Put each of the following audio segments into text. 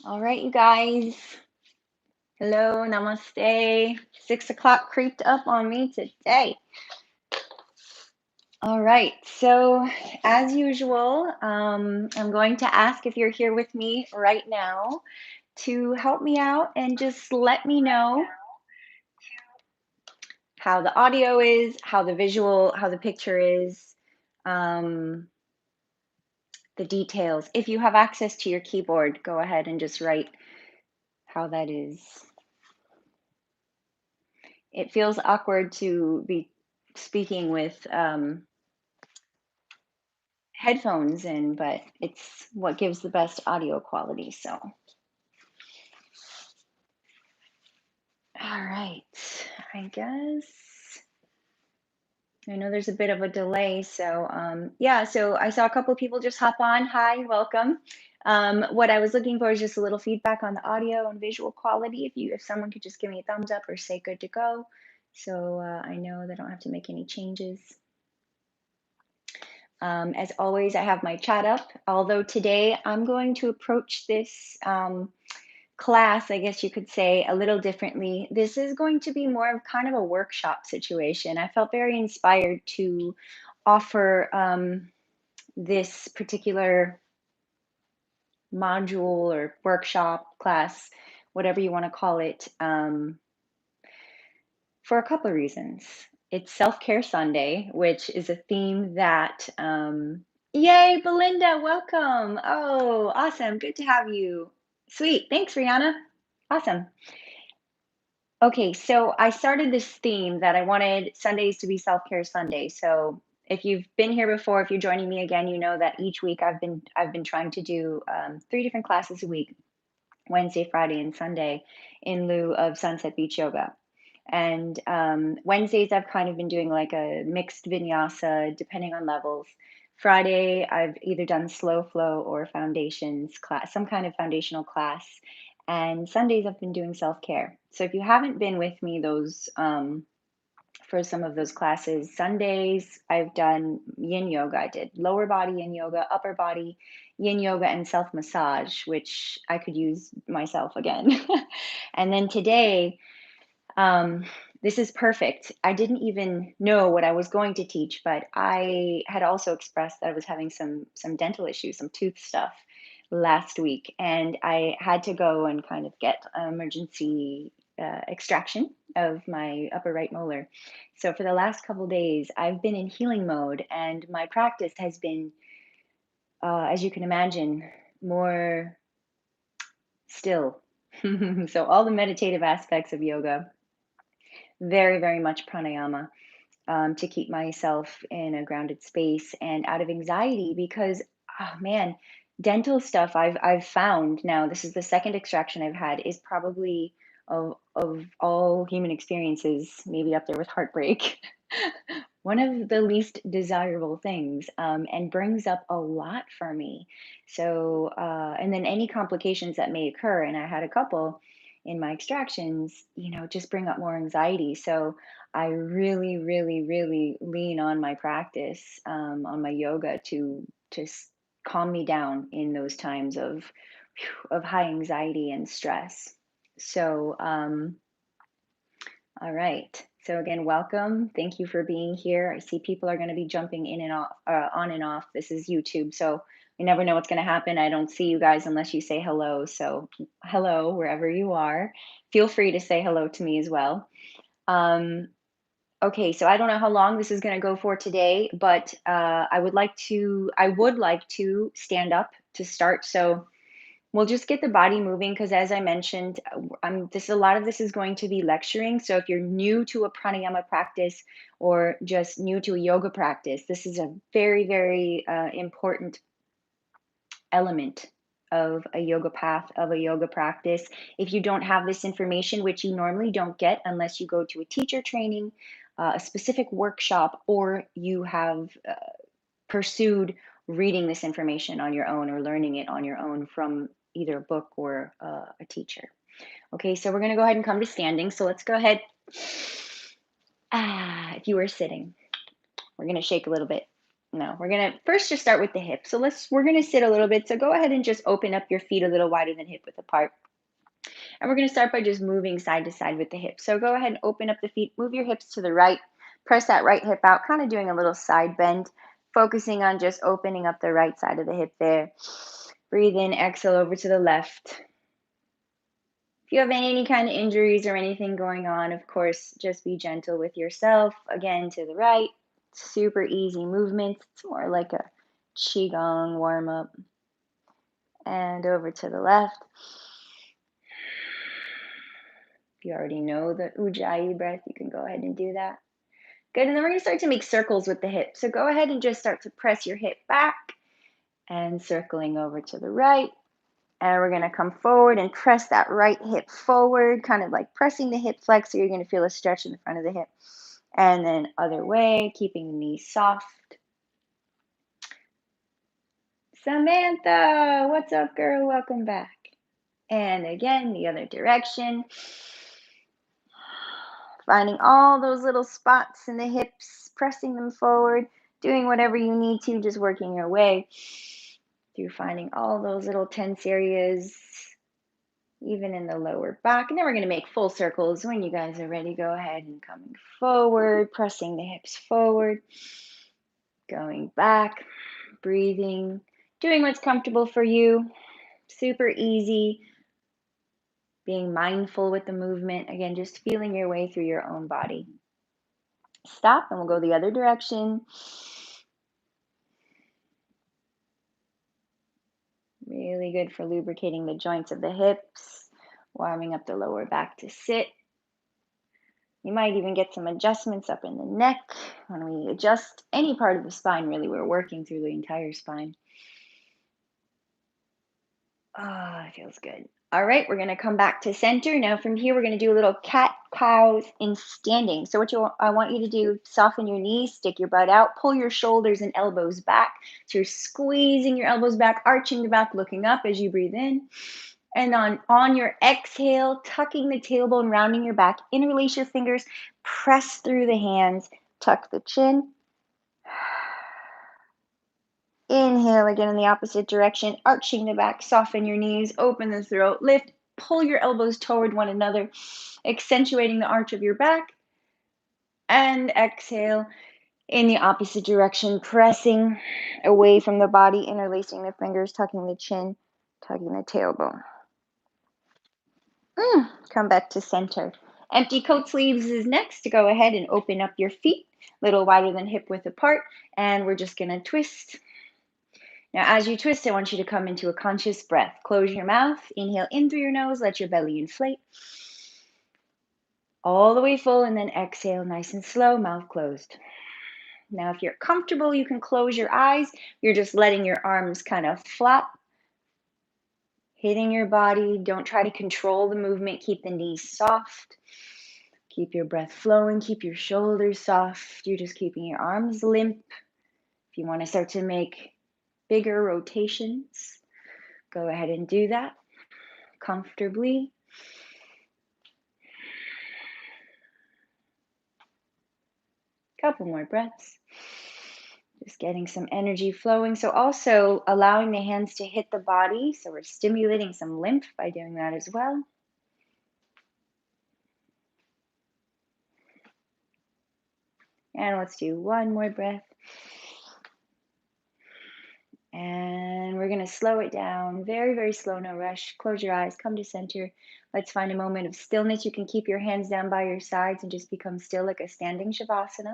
All right, you guys. Hello, namaste. 6 o'clock creeped up on me today. All right, so as usual, I'm going to ask if you're here with me right now to help me out and just let me know how the audio is, how the visual, how the picture is, um, the details. If you have access to your keyboard, go ahead and just write how that is. It feels awkward to be speaking with headphones in, but it's what gives the best audio quality. So, all right, I guess I know there's a bit of a delay. So, yeah, so I saw a couple of people just hop on. Hi, welcome. What I was looking for is just a little feedback on the audio and visual quality. If someone could just give me a thumbs up or say good to go, so I know that I don't have to make any changes. As always, I have my chat up, although today I'm going to approach this class, I guess you could say, a little differently. This is going to be more of kind of a workshop situation. I felt very inspired to offer this particular module or workshop, class, whatever you want to call it, for a couple of reasons. It's Self Care Sunday, which is a theme that, yay, Belinda, welcome. Oh, awesome. Good to have you. Sweet. Thanks, Rihanna. Awesome. Okay, so I started this theme that I wanted Sundays to be Self Care Sunday. So if you've been here before, if you're joining me again, you know that each week I've been trying to do 3 different classes a week, Wednesday, Friday, and Sunday, in lieu of Sunset Beach Yoga. And Wednesdays, I've kind of been doing like a mixed vinyasa, depending on levels. Friday, I've either done slow flow or foundations class, some kind of foundational class. And Sundays, I've been doing self care. So if you haven't been with me, those for some of those classes, Sundays, I've done yin yoga. I did lower body yin yoga, upper body yin yoga, and self massage, which I could use myself again. And then today, um, this is perfect. I didn't even know what I was going to teach, but I had also expressed that I was having some dental issues, some tooth stuff last week, and I had to go and kind of get emergency extraction of my upper right molar. So for the last couple days, I've been in healing mode, and my practice has been, as you can imagine, more still. So all the meditative aspects of yoga, very, very much pranayama, to keep myself in a grounded space and out of anxiety because, oh man, dental stuff I've found now, this is the second extraction I've had, is probably of all human experiences, maybe up there with heartbreak, one of the least desirable things, and brings up a lot for me. So, and then any complications that may occur, and I had a couple in my extractions, just bring up more anxiety. So, I really, really, really lean on my practice, on my yoga to calm me down in those times of high anxiety and stress. So, all right. So again, welcome. Thank you for being here. I see people are going to be jumping in and off, on and off. This is YouTube, so we never know what's going to happen. I don't see you guys unless you say hello. So hello, wherever you are. Feel free to say hello to me as well. Um, Okay, so I don't know how long this is going to go for today, but I would like to stand up to start. So we'll just get the body moving because, as I mentioned, a lot of this is going to be lecturing. So if you're new to a pranayama practice or just new to a yoga practice, this is a very, very important element of a yoga path, of a yoga practice. If you don't have this information, which you normally don't get unless you go to a teacher training, a specific workshop, or you have pursued reading this information on your own or learning it on your own from either a book or a teacher. Okay, so we're going to go ahead and come to standing. So let's go ahead. If you were sitting, we're going to shake a little bit. No, we're gonna first just start with the hips. So we're gonna sit a little bit. So go ahead and just open up your feet a little wider than hip width apart. And we're gonna start by just moving side to side with the hips. So go ahead and open up the feet, move your hips to the right, press that right hip out, kind of doing a little side bend, focusing on just opening up the right side of the hip there. Breathe in, exhale over to the left. If you have any kind of injuries or anything going on, of course, just be gentle with yourself. Again, to the right, super easy movements. It's more like a qigong warm up. And over to the left. If you already know the ujjayi breath, you can go ahead and do that. Good, and then we're gonna start to make circles with the hips. So go ahead and just start to press your hip back and circling over to the right. And we're gonna come forward and press that right hip forward, kind of like pressing the hip flexor. You're gonna feel a stretch in the front of the hip. And then other way, keeping the knees soft. Samantha, what's up, girl? Welcome back. And again, the other direction. Finding all those little spots in the hips, pressing them forward, doing whatever you need to, just working your way through finding all those little tense areas, even in the lower back. And then we're going to make full circles. When you guys are ready, go ahead and coming forward, pressing the hips forward, going back, breathing, doing what's comfortable for you. Super easy. Being mindful with the movement. Again, just feeling your way through your own body. Stop, and we'll go the other direction. Really good for lubricating the joints of the hips, warming up the lower back to sit. You might even get some adjustments up in the neck. When we adjust any part of the spine, really, we're working through the entire spine. Ah, it feels good. All right, we're going to come back to center. Now from here, we're going to do a little cat-cows in standing. So I want you to do, soften your knees, stick your butt out, pull your shoulders and elbows back. So you're squeezing your elbows back, arching the back, looking up as you breathe in. And on your exhale, tucking the tailbone, rounding your back, interlace your fingers, press through the hands, tuck the chin. Inhale again in the opposite direction, arching the back, soften your knees, open the throat, lift, pull your elbows toward one another, accentuating the arch of your back. And exhale in the opposite direction, pressing away from the body, interlacing the fingers, tucking the chin, tucking the tailbone. Come back to center. Empty coat sleeves is next. Go ahead and open up your feet, a little wider than hip width apart, and we're just going to twist. Now, as you twist, I want you to come into a conscious breath. Close your mouth. Inhale in through your nose. Let your belly inflate. All the way full, and then exhale nice and slow, mouth closed. Now, if you're comfortable, you can close your eyes. You're just letting your arms kind of flap, hitting your body. Don't try to control the movement. Keep the knees soft. Keep your breath flowing. Keep your shoulders soft. You're just keeping your arms limp. If you want to start to make bigger rotations, go ahead and do that comfortably. Couple more breaths. Just getting some energy flowing. So also allowing the hands to hit the body. So we're stimulating some lymph by doing that as well. And let's do one more breath. And we're going to slow it down. Very, very slow, no rush. Close your eyes, come to center. Let's find a moment of stillness. You can keep your hands down by your sides and just become still like a standing Shavasana.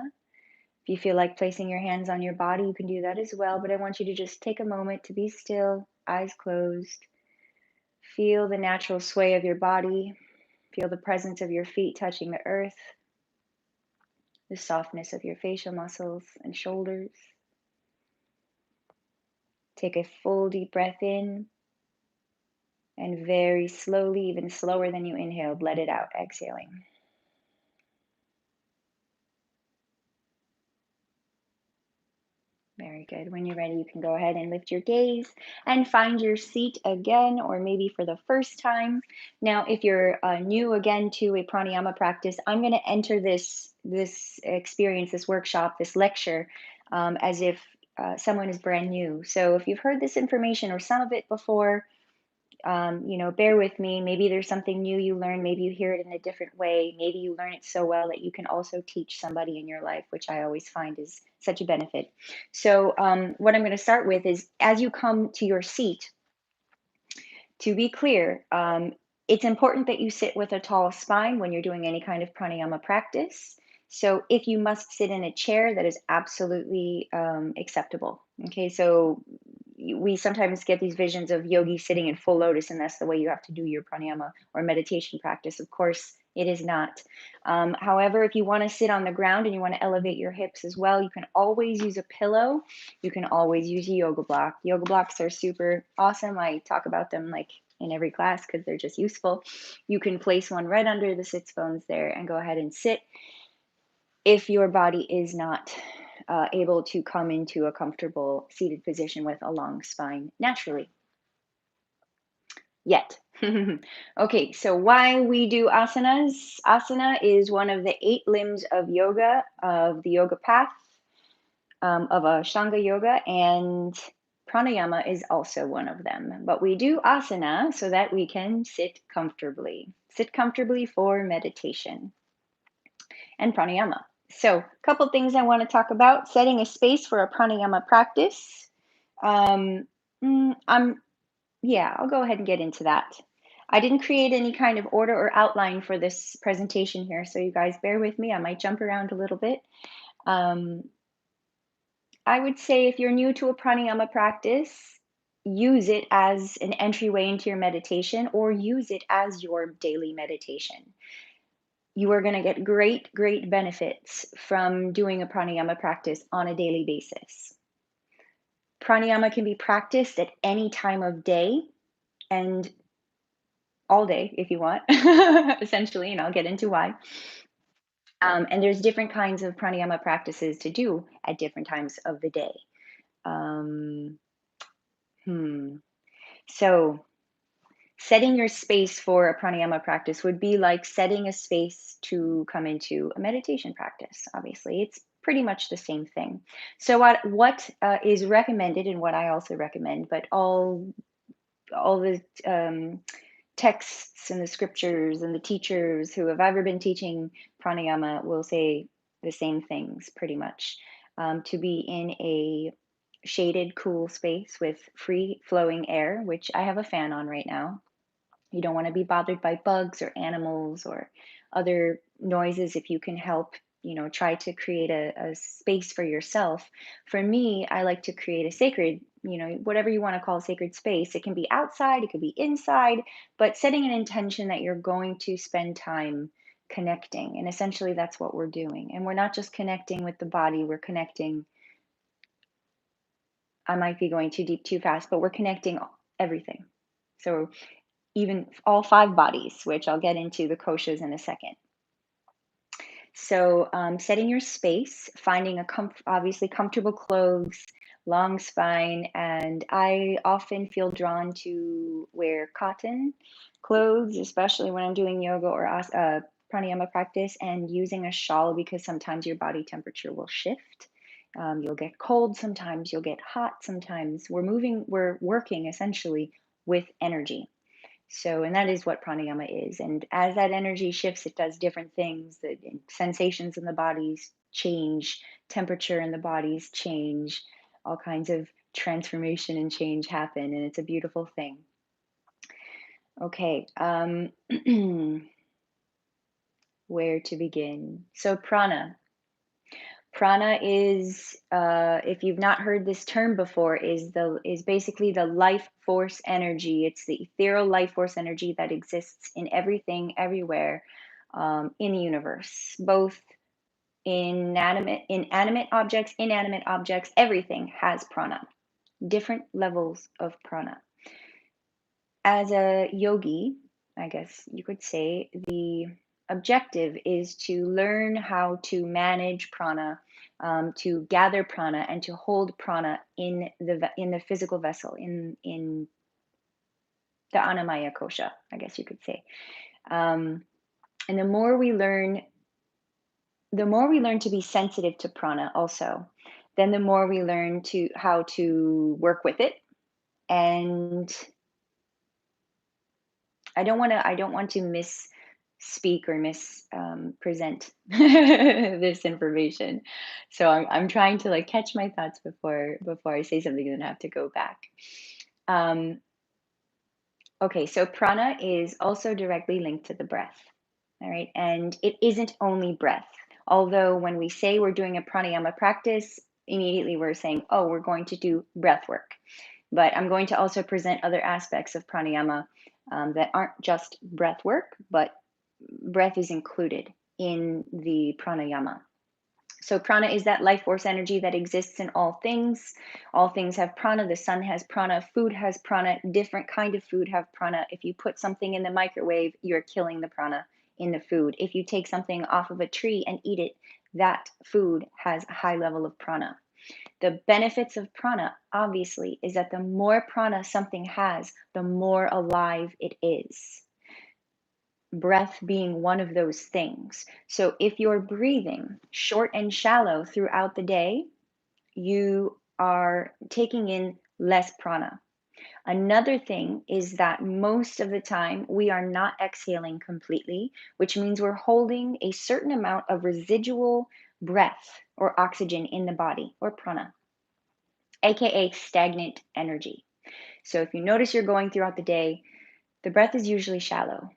If you feel like placing your hands on your body, you can do that as well. But I want you to just take a moment to be still, eyes closed. Feel the natural sway of your body. Feel the presence of your feet touching the earth. The softness of your facial muscles and shoulders. Take a full deep breath in. And very slowly, even slower than you inhaled, let it out, exhaling. Very good. When you're ready, you can go ahead and lift your gaze and find your seat again, or maybe for the first time. Now, if you're new again to a pranayama practice, I'm going to enter this experience, this workshop, this lecture, as if someone is brand new. So if you've heard this information or some of it before, bear with me. Maybe there's something new you learn. Maybe you hear it in a different way. Maybe you learn it so well that you can also teach somebody in your life, which I always find is such a benefit. So, what I'm going to start with is as you come to your seat, to be clear, it's important that you sit with a tall spine when you're doing any kind of pranayama practice. So, if you must sit in a chair, that is absolutely acceptable. Okay, so we sometimes get these visions of yogis sitting in full lotus, and that's the way you have to do your pranayama or meditation practice. Of course, it is not. However, if you want to sit on the ground and you want to elevate your hips as well, you can always use a pillow. You can always use a yoga block. Yoga blocks are super awesome. I talk about them like in every class because they're just useful. You can place one right under the sits bones there and go ahead and sit if your body is not able to come into a comfortable seated position with a long spine naturally yet. Okay, so why we do asanas? Asana is one of the 8 limbs of yoga, of the yoga path, of Ashtanga yoga, and pranayama is also one of them. But we do asana so that we can sit comfortably. Sit comfortably for meditation and pranayama. So, a couple things I want to talk about: setting a space for a pranayama practice. Um, I'm Yeah, I'll go ahead and get into that. I didn't create any kind of order or outline for this presentation here, so you guys bear with me. I might jump around a little bit. Um, I would say if you're new to a pranayama practice, use it as an entryway into your meditation or use it as your daily meditation. You are going to get great, great benefits from doing a pranayama practice on a daily basis. Pranayama can be practiced at any time of day and all day if you want, essentially, and I'll get into why. And there's different kinds of pranayama practices to do at different times of the day. Um, hmm. So, setting your space for a pranayama practice would be like setting a space to come into a meditation practice. Obviously, it's pretty much the same thing. So, what is recommended, and what I also recommend, but all the texts and the scriptures and the teachers who have ever been teaching pranayama will say the same things pretty much. To be in a shaded, cool space with free flowing air, which I have a fan on right now. You don't want to be bothered by bugs or animals or other noises if you can help. Try to create a space for yourself. For me, I like to create a sacred, whatever you want to call a sacred space. It can be outside, it could be inside, but setting an intention that you're going to spend time connecting. And essentially, that's what we're doing. And we're not just connecting with the body, we're connecting. I might be going too deep too fast, but we're connecting everything. So even all 5 bodies, which I'll get into the koshas in a second. So, setting your space, finding obviously comfortable clothes, long spine, and I often feel drawn to wear cotton clothes, especially when I'm doing yoga or pranayama practice, and using a shawl because sometimes your body temperature will shift. You'll get cold sometimes, you'll get hot sometimes. We're working essentially with energy. So, and that is what pranayama is. And as that energy shifts, it does different things. The sensations in the bodies change, temperature in the bodies change, all kinds of transformation and change happen. And it's a beautiful thing. Okay. Where to begin? So, prana. Prana is, if you've not heard this term before, is basically the life force energy. It's the ethereal life force energy that exists in everything, everywhere, in the universe, both inanimate objects, inanimate objects. Everything has prana. Different levels of prana. As a yogi, I guess you could say the objective is to learn how to manage prana, to gather prana, and to hold prana in the physical vessel, in the Annamaya kosha, I guess you could say. And the more we learn to be sensitive to prana, also, then the more we learn to how to work with it. And I don't want to misspeak or present this information. So I'm trying to like catch my thoughts before I say something and then have to go back. Um, okay, so prana is also directly linked to the breath. All right, and it isn't only breath. Although when we say we're doing a pranayama practice, immediately we're saying, oh, we're going to do breath work. But I'm going to also present other aspects of pranayama that aren't just breath work, but breath is included in the pranayama. So prana is that life force energy that exists in all things. All things have prana. The sun has prana. Food has prana. Different kind of food have prana. If you put something in the microwave, you're killing the prana in the food. If you take something off of a tree and eat it, that food has a high level of prana. The benefits of prana, obviously, is that the more prana something has, the more alive it is. Breath being one of those things. So if you're breathing short and shallow throughout the day, you are taking in less prana. Another thing is that most of the time we are not exhaling completely, which means we're holding a certain amount of residual breath or oxygen in the body or prana, aka stagnant energy. So if you notice you're going throughout the day, the breath is usually shallow,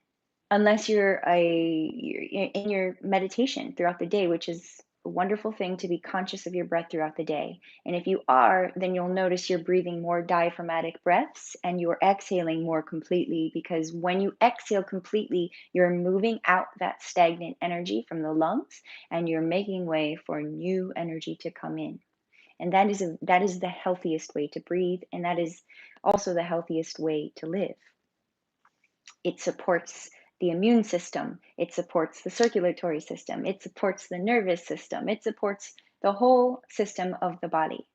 unless you're in your meditation throughout the day, which is a wonderful thing to be conscious of your breath throughout the day. And if you are, then you'll notice you're breathing more diaphragmatic breaths and you're exhaling more completely, because when you exhale completely, you're moving out that stagnant energy from the lungs and you're making way for new energy to come in. And that is the healthiest way to breathe, and that is also the healthiest way to live. It supports the immune system, it supports the circulatory system, it supports the nervous system, it supports the whole system of the body.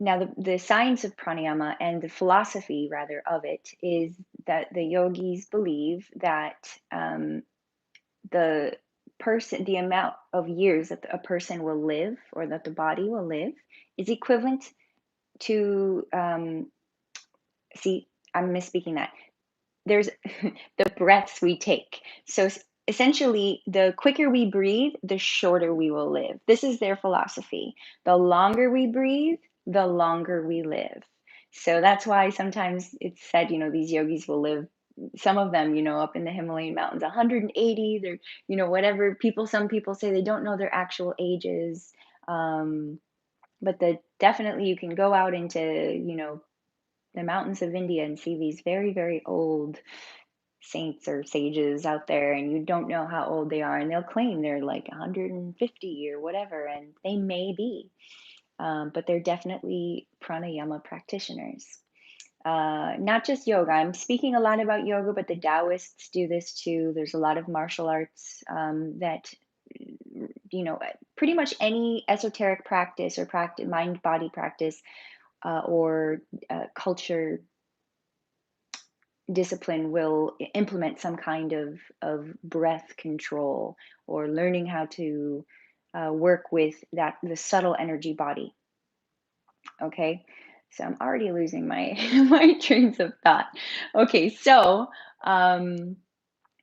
Now, the science of pranayama and the philosophy, rather, of it is that the yogis believe that the the amount of years that a person will live or that the body will live is equivalent to, see, I'm misspeaking that. There's the breaths we take. So essentially, the quicker we breathe, the shorter we will live. This is their philosophy. The longer we breathe, the longer we live. So that's why sometimes it's said, these yogis will live, some of them, up in the Himalayan mountains, 180, they're, whatever people, some people say they don't know their actual ages. Um, but definitely you can go out into, the mountains of India and see these very, very old saints or sages out there, and you don't know how old they are, and they'll claim they're like 150 or whatever, and they may be, but they're definitely pranayama practitioners. Not just yoga. I'm speaking a lot about yoga, but the Taoists do this too. There's a lot of martial arts that, pretty much any esoteric practice or practice, mind body practice, or culture discipline will implement some kind of breath control or learning how to work with the subtle energy body. Okay, so I'm already losing my my trains of thought. Okay, so um,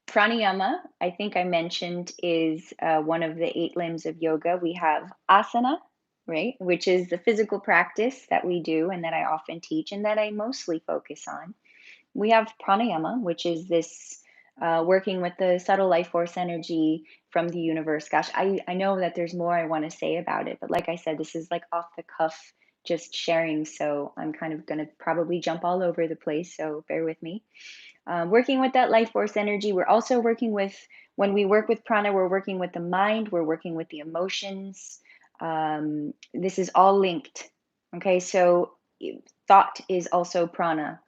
pranayama, I think I mentioned, is one of the 8 limbs of yoga. We have asana, right, which is the physical practice that we do and that I often teach and that I mostly focus on. We have pranayama, which is this working with the subtle life force energy from the universe. Gosh, I know that there's more I want to say about it, but like I said, this is like off the cuff, just sharing. So I'm kind of going to probably jump all over the place. So bear with me. Working with that life force energy, we're also working with, when we work with prana, we're working with the mind, we're working with the emotions. This is all linked. Okay, so thought is also prana,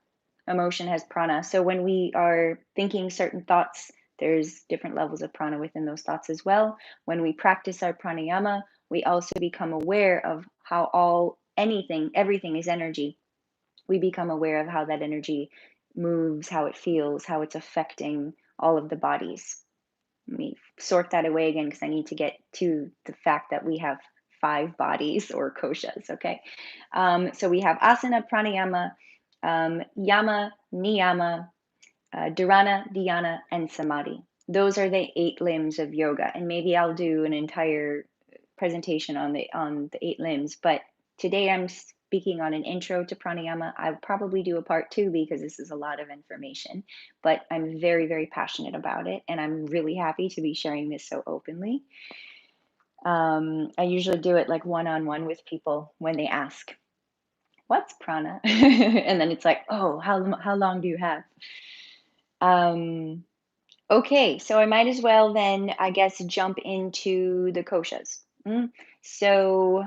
emotion has prana. So when we are thinking certain thoughts, there's different levels of prana within those thoughts as well. When we practice our pranayama, we also become aware of how everything is energy. We become aware of how that energy moves, how it feels, how it's affecting all of the bodies. Let me sort that away again because I need to get to the fact that we have five bodies or koshas. Okay. So we have asana, pranayama, yama, niyama, dharana, dhyana, and samadhi. Those are the eight limbs of yoga, and maybe I'll do an entire presentation on the eight limbs. But today I'm speaking on an intro to pranayama. I'll probably do a part two because this is a lot of information. But I'm very, very passionate about it, and I'm really happy to be sharing this so openly. I usually do it like one on one with people when they ask, "What's prana?" and then it's like, "Oh, how long do you have?" Um, Okay, so I might as well then, I guess, jump into the koshas. So,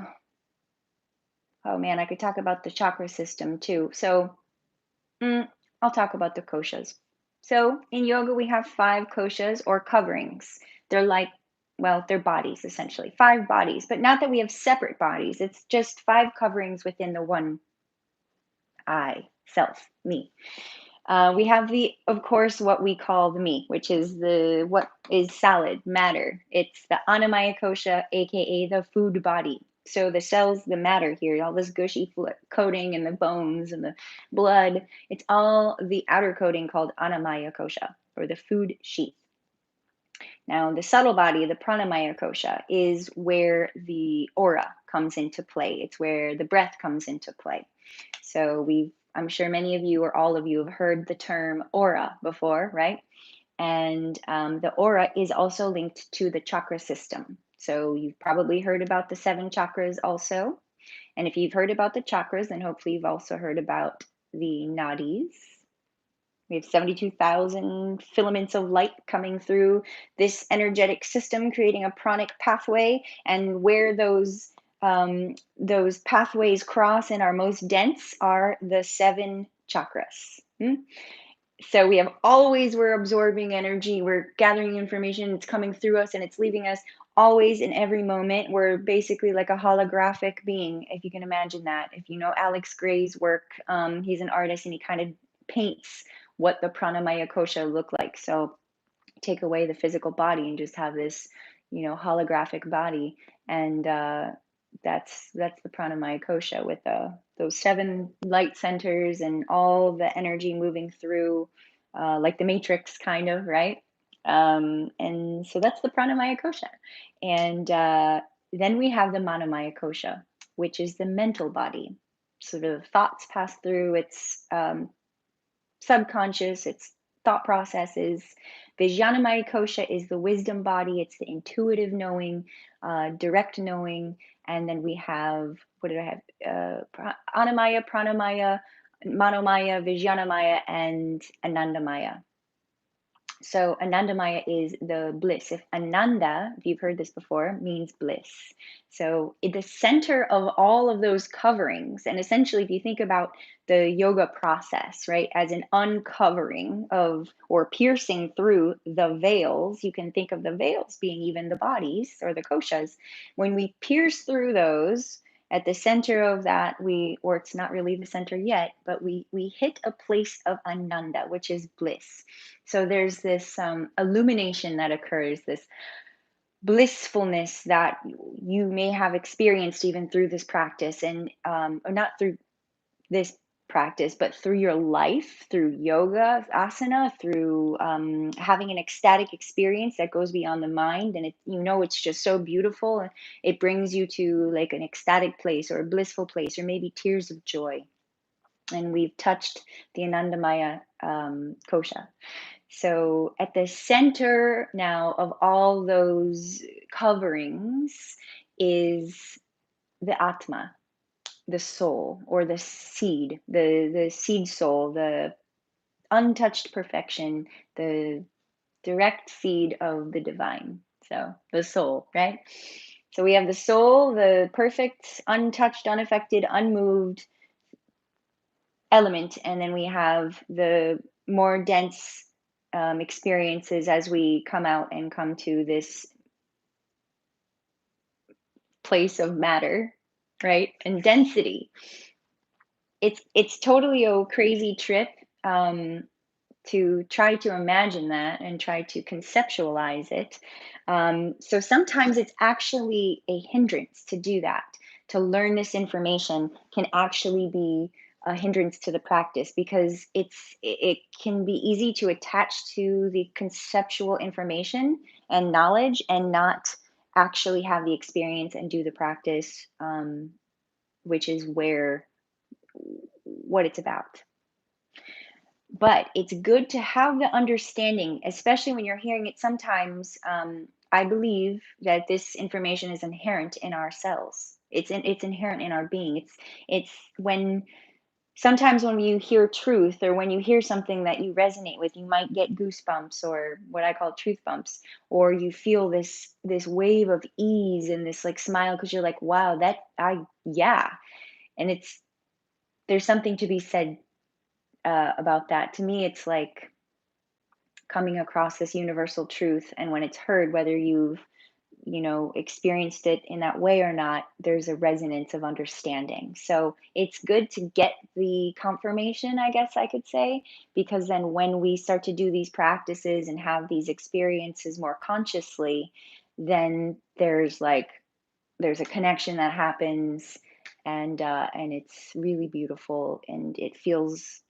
oh man, I could talk about the chakra system too. So, mm, I'll talk about the koshas. So, in yoga, we have five koshas or coverings. They're like, well, they're bodies essentially, five bodies, but not that we have separate bodies. It's just five coverings within the one I, self, me. We have of course, what we call the me, which is what is solid matter. It's the Annamaya kosha, aka the food body. So the cells, the matter here, all this gushy coating and the bones and the blood, it's all the outer coating called Annamaya kosha, or the food sheath. Now, the subtle body, the Pranamaya kosha, is where the aura comes into play. It's where the breath comes into play. So I'm sure many of you or all of you have heard the term aura before, right? And the aura is also linked to the chakra system. So you've probably heard about the seven chakras also. And if you've heard about the chakras, then hopefully you've also heard about the nadis. We have 72,000 filaments of light coming through this energetic system, creating a pranic pathway. And where those pathways cross and are most dense are the seven chakras. So we're absorbing energy, we're gathering information, it's coming through us and it's leaving us always in every moment. We're basically like a holographic being, if you can imagine that. If you know Alex Gray's work, he's an artist and he kind of paints what the pranamaya kosha look like. So take away the physical body and just have this, holographic body. And that's the pranamaya kosha with those seven light centers and all the energy moving through, like the matrix, kind of, right? And so that's the pranamaya kosha. And then we have the manomaya kosha, which is the mental body. So the thoughts pass through its subconscious, it's thought processes. Vijnanamaya kosha is the wisdom body, it's the intuitive knowing, direct knowing. And then we have, what did I have? Annamaya, Pranamaya, Manomaya, Vijnanamaya, and Anandamaya. So Anandamaya is the bliss. If Ananda, if you've heard this before, means bliss. So at the center of all of those coverings, and essentially if you think about the yoga process, right, as an uncovering of or piercing through the veils, you can think of the veils being even the bodies or the koshas. When we pierce through those, at the center of that, or it's not really the center yet, but we hit a place of Ananda, which is bliss. So there's this illumination that occurs, this blissfulness that you may have experienced even through this practice, and or not through this practice, but through your life, through yoga, asana, through having an ecstatic experience that goes beyond the mind, and it's just so beautiful, and it brings you to like an ecstatic place or a blissful place, or maybe tears of joy. And we've touched the Anandamaya kosha. So at the center now of all those coverings is the Atma, the soul, or the seed, the seed soul, the untouched perfection, the direct seed of the divine. So the soul, right? So we have the soul, the perfect, untouched, unaffected, unmoved element, and then we have the more dense experiences as we come out and come to this place of matter, right? And density. It's totally a crazy trip. to try to imagine that and try to conceptualize it. So sometimes it's actually a hindrance to do that. To learn this information can actually be a hindrance to the practice because it can be easy to attach to the conceptual information and knowledge and not actually have the experience and do the practice, which is where what it's about. But it's good to have the understanding, especially when you're hearing it sometimes. I believe that this information is inherent in our cells. It's inherent in our being. It's when sometimes when you hear truth or when you hear something that you resonate with, you might get goosebumps or what I call truth bumps, or you feel this wave of ease and this like smile because you're like, wow, that I yeah, and it's there's something to be said about that. To me, it's like coming across this universal truth, and when it's heard, whether you've experienced it in that way or not, there's a resonance of understanding. So it's good to get the confirmation, I guess I could say, because then when we start to do these practices and have these experiences more consciously, then there's a connection that happens, and it's really beautiful, and it feels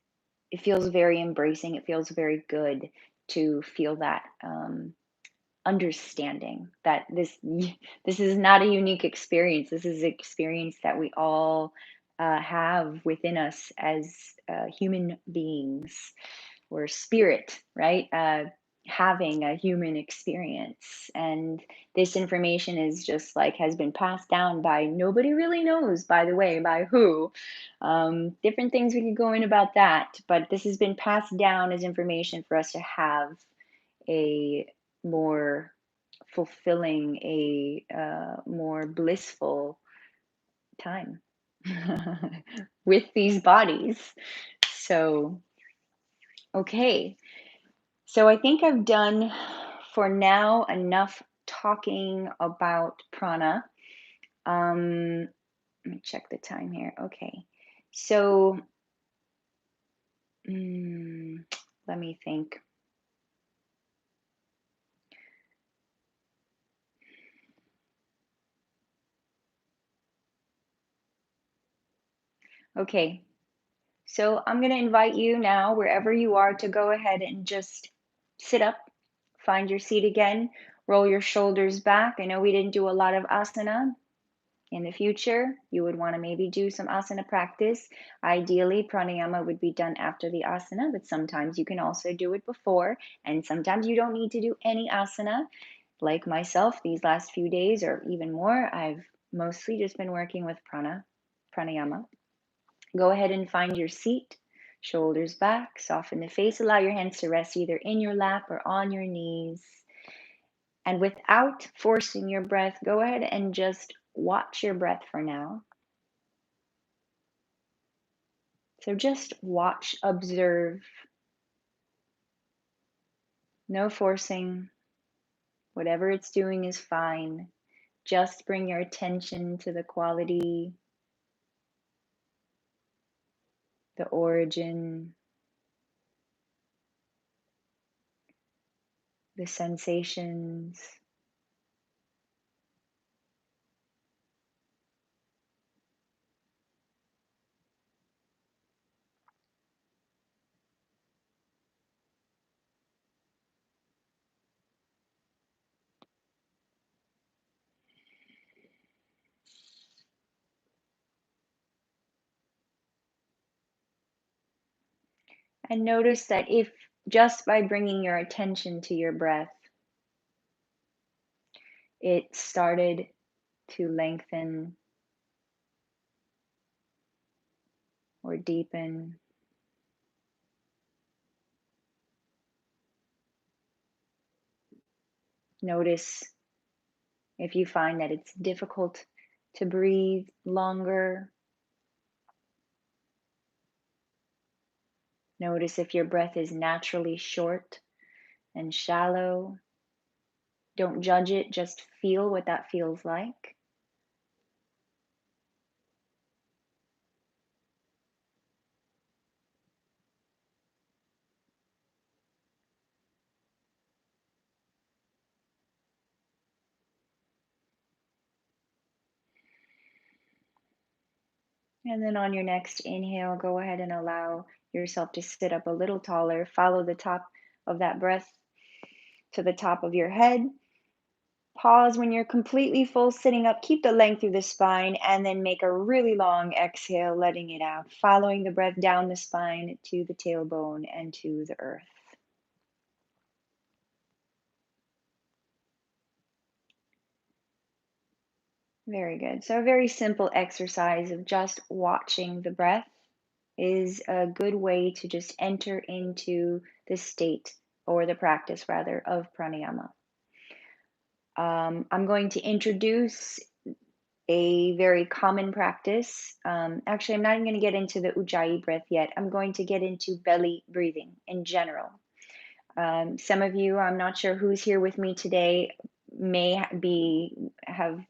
very embracing. It feels very good to feel that understanding that this is not a unique experience. This is an experience that we all have within us as human beings or spirit, right? Having a human experience. And this information is just like has been passed down by nobody really knows, by the way, by who. Different things we could go in about that, but this has been passed down as information for us to have a more fulfilling, a more blissful time with these bodies. So, okay. So I think I've done for now enough talking about prana. Let me check the time here. Okay. So, mm, let me think. Okay. So I'm going to invite you now, wherever you are, to go ahead and just sit up, find your seat again, roll your shoulders back. I know we didn't do a lot of asana. In the future, you would want to maybe do some asana practice. Ideally, pranayama would be done after the asana, but sometimes you can also do it before, and sometimes you don't need to do any asana. Like myself, these last few days or even more, I've mostly just been working with pranayama. Go ahead and find your seat, shoulders back, soften the face, allow your hands to rest either in your lap or on your knees. And without forcing your breath, go ahead and just watch your breath for now. So just watch, observe, no forcing. Whatever it's doing is fine. Just bring your attention to the quality, the origin, the sensations. And notice that if just by bringing your attention to your breath, it started to lengthen or deepen. Notice if you find that it's difficult to breathe longer. Notice if your breath is naturally short and shallow. Don't judge it, just feel what that feels like. And then on your next inhale, go ahead and allow yourself to sit up a little taller. Follow the top of that breath to the top of your head. Pause when you're completely full sitting up. Keep the length through the spine and then make a really long exhale, letting it out, following the breath down the spine to the tailbone and to the earth. Very good. So, a very simple exercise of just watching the breath is a good way to just enter into the state or the practice, rather, of pranayama. I'm going to introduce a very common practice. Actually, I'm not even going to get into the ujjayi breath yet. I'm going to get into belly breathing in general. Some of you, I'm not sure who's here with me today, may have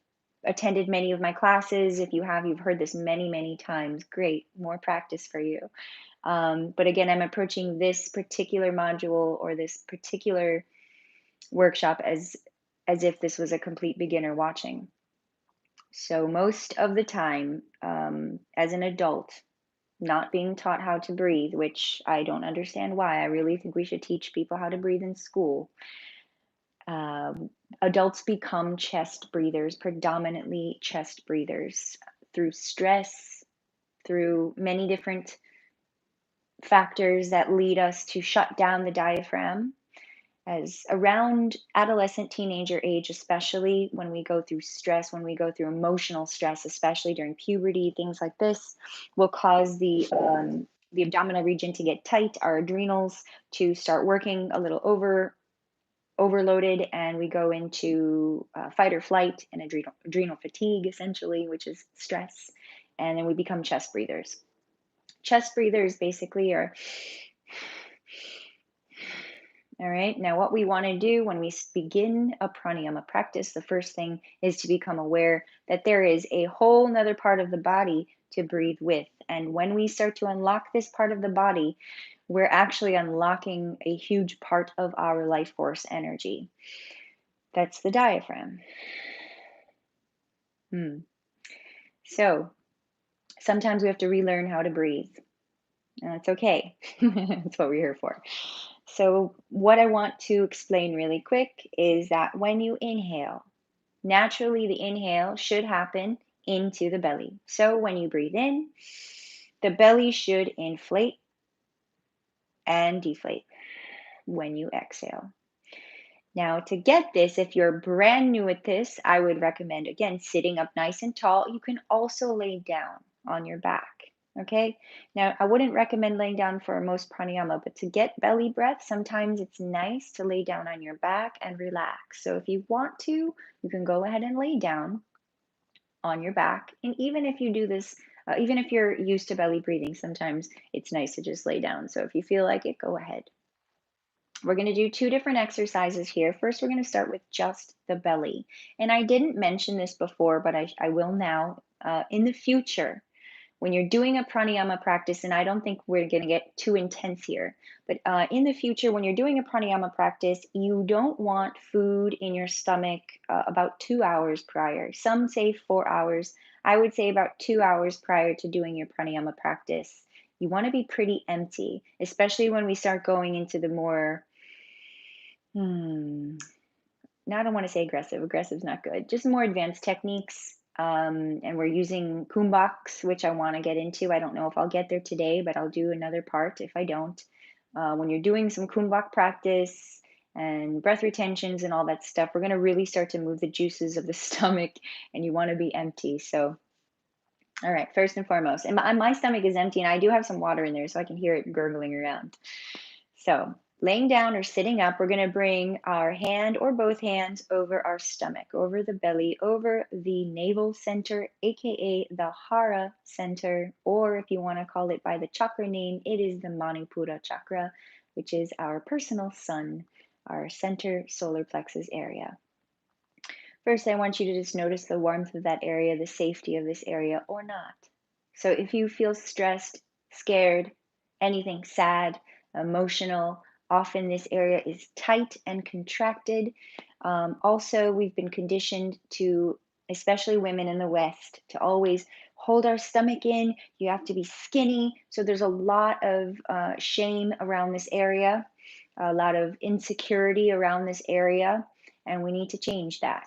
attended many of my classes. If you have, you've heard this many, many times. Great, more practice for you. But again, I'm approaching this particular module or this particular workshop as if this was a complete beginner watching. So most of the time, as an adult, not being taught how to breathe, which I don't understand why. I really think we should teach people how to breathe in school. Um, Adults become chest breathers, predominantly chest breathers, through stress, through many different factors that lead us to shut down the diaphragm. As around adolescent teenager age, especially when we go through stress, when we go through emotional stress, especially during puberty, things like this will cause the abdominal region to get tight, our adrenals to start working a little overloaded, and we go into fight or flight and adrenal fatigue, essentially, which is stress, and then we become chest breathers. Chest breathers basically are. All right. Now, what we want to do when we begin a pranayama practice, the first thing is to become aware that there is a whole nother part of the body to breathe with. And when we start to unlock this part of the body, we're actually unlocking a huge part of our life force energy. That's the diaphragm. So sometimes we have to relearn how to breathe. And that's okay. That's what we're here for. So, what I want to explain really quick is that when you inhale, naturally the inhale should happen into the belly. So, when you breathe in, the belly should inflate and deflate when you exhale. Now, to get this, if you're brand new at this, I would recommend again sitting up nice and tall. You can also lay down on your back. Okay. Now, I wouldn't recommend laying down for most pranayama, but to get belly breath, sometimes it's nice to lay down on your back and relax. So, if you want to, you can go ahead and lay down on your back. And even if you do this, even if you're used to belly breathing, sometimes it's nice to just lay down. So, if you feel like it, go ahead. We're going to do two different exercises here. First, we're going to start with just the belly. And I didn't mention this before, but I will now. In the future, when you're doing a pranayama practice, and I don't think we're going to get too intense here, but in the future, when you're doing a pranayama practice, you don't want food in your stomach about 2 hours prior. Some say 4 hours. I would say about 2 hours prior to doing your pranayama practice. You want to be pretty empty, especially when we start going into the more Hmm. Now I don't want to say aggressive. Aggressive is not good. Just more advanced techniques. And we're using kumbhaks, which I want to get into. I don't know if I'll get there today, but I'll do another part if I don't. When you're doing some kumbhak practice and breath retentions and all that stuff, we're going to really start to move the juices of the stomach, and you want to be empty. So, all right, first and foremost, and my stomach is empty, and I do have some water in there, so I can hear it gurgling around. So, laying down or sitting up, we're going to bring our hand or both hands over our stomach, over the belly, over the navel center, aka the Hara center, or if you want to call it by the chakra name, it is the Manipura chakra, which is our personal sun, our center solar plexus area. First, I want you to just notice the warmth of that area, the safety of this area, or not. So if you feel stressed, scared, anything sad, emotional, often this area is tight and contracted. Also, we've been conditioned to, especially women in the West, to always hold our stomach in. You have to be skinny. So there's a lot of shame around this area, a lot of insecurity around this area, and we need to change that.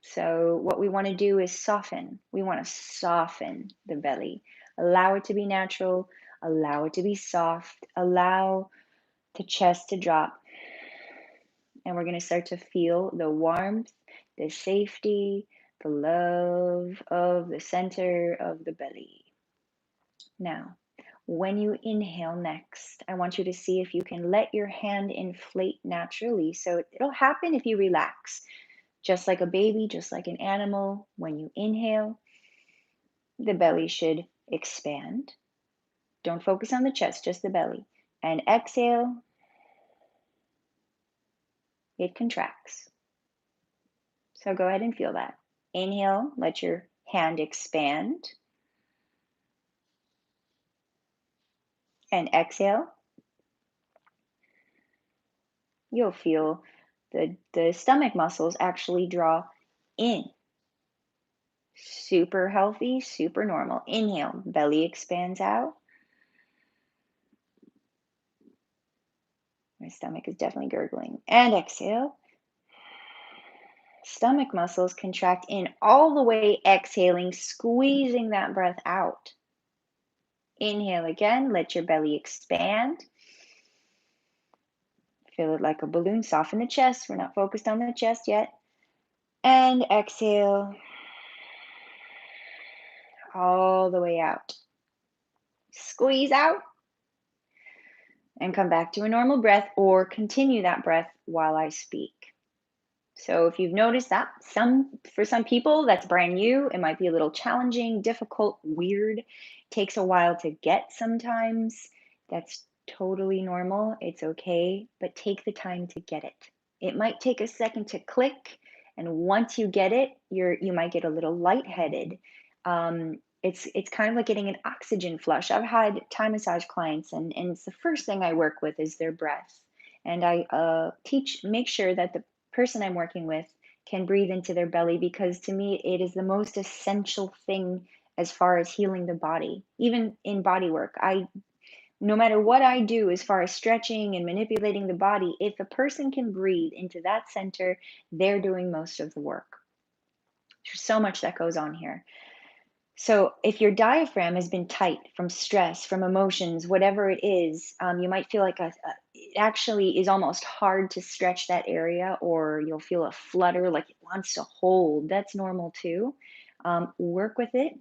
So, what we want to do is soften. We want to soften the belly, allow it to be natural, allow it to be soft, allow the chest to drop. And we're going to start to feel the warmth, the safety, the love of the center of the belly. Now, when you inhale next, I want you to see if you can let your hand inflate naturally. So it'll happen if you relax. Just like a baby, just like an animal, when you inhale, the belly should expand. Don't focus on the chest, just the belly. And exhale, it contracts. So go ahead and feel that. Inhale, let your hand expand. And exhale, you'll feel the stomach muscles actually draw in. Super healthy, super normal. Inhale, belly expands out. My stomach is definitely gurgling. And exhale, stomach muscles contract in all the way, exhaling, squeezing that breath out. Inhale again, let your belly expand. Feel it like a balloon, soften the chest. We're not focused on the chest yet. And exhale all the way out. Squeeze out and come back to a normal breath or continue that breath while I speak. So if you've noticed that for some people that's brand new, it might be a little challenging, difficult, weird, takes a while to get sometimes. That's totally normal. It's okay, but take the time to get it. It might take a second to click, and once you get it, you might get a little lightheaded. It's kind of like getting an oxygen flush. I've had Thai massage clients, and it's the first thing I work with is their breath. And I make sure that the person I'm working with can breathe into their belly, because to me it is the most essential thing as far as healing the body. Even in body work, I no matter what I do as far as stretching and manipulating the body, if a person can breathe into that center, they're doing most of the work. There's so much that goes on here. So, if your diaphragm has been tight from stress, from emotions, whatever it is, you might feel like it actually is almost hard to stretch that area, or you'll feel a flutter like it wants to hold. That's normal too. Work with it,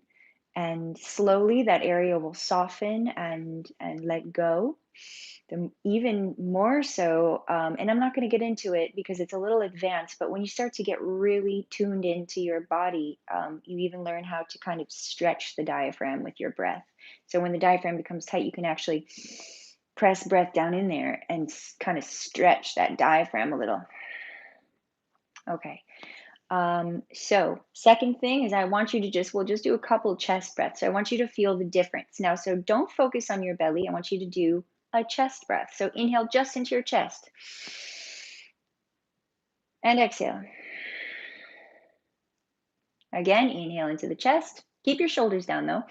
and slowly that area will soften and let go. Even more so, and I'm not going to get into it because it's a little advanced, but when you start to get really tuned into your body, you even learn how to kind of stretch the diaphragm with your breath. So when the diaphragm becomes tight, you can actually press breath down in there and kind of stretch that diaphragm a little. Okay. So second thing is, I want you to we'll just do a couple chest breaths. So I want you to feel the difference. Now, so don't focus on your belly. I want you to do a chest breath. So inhale just into your chest. And exhale. Again, inhale into the chest. Keep your shoulders down though.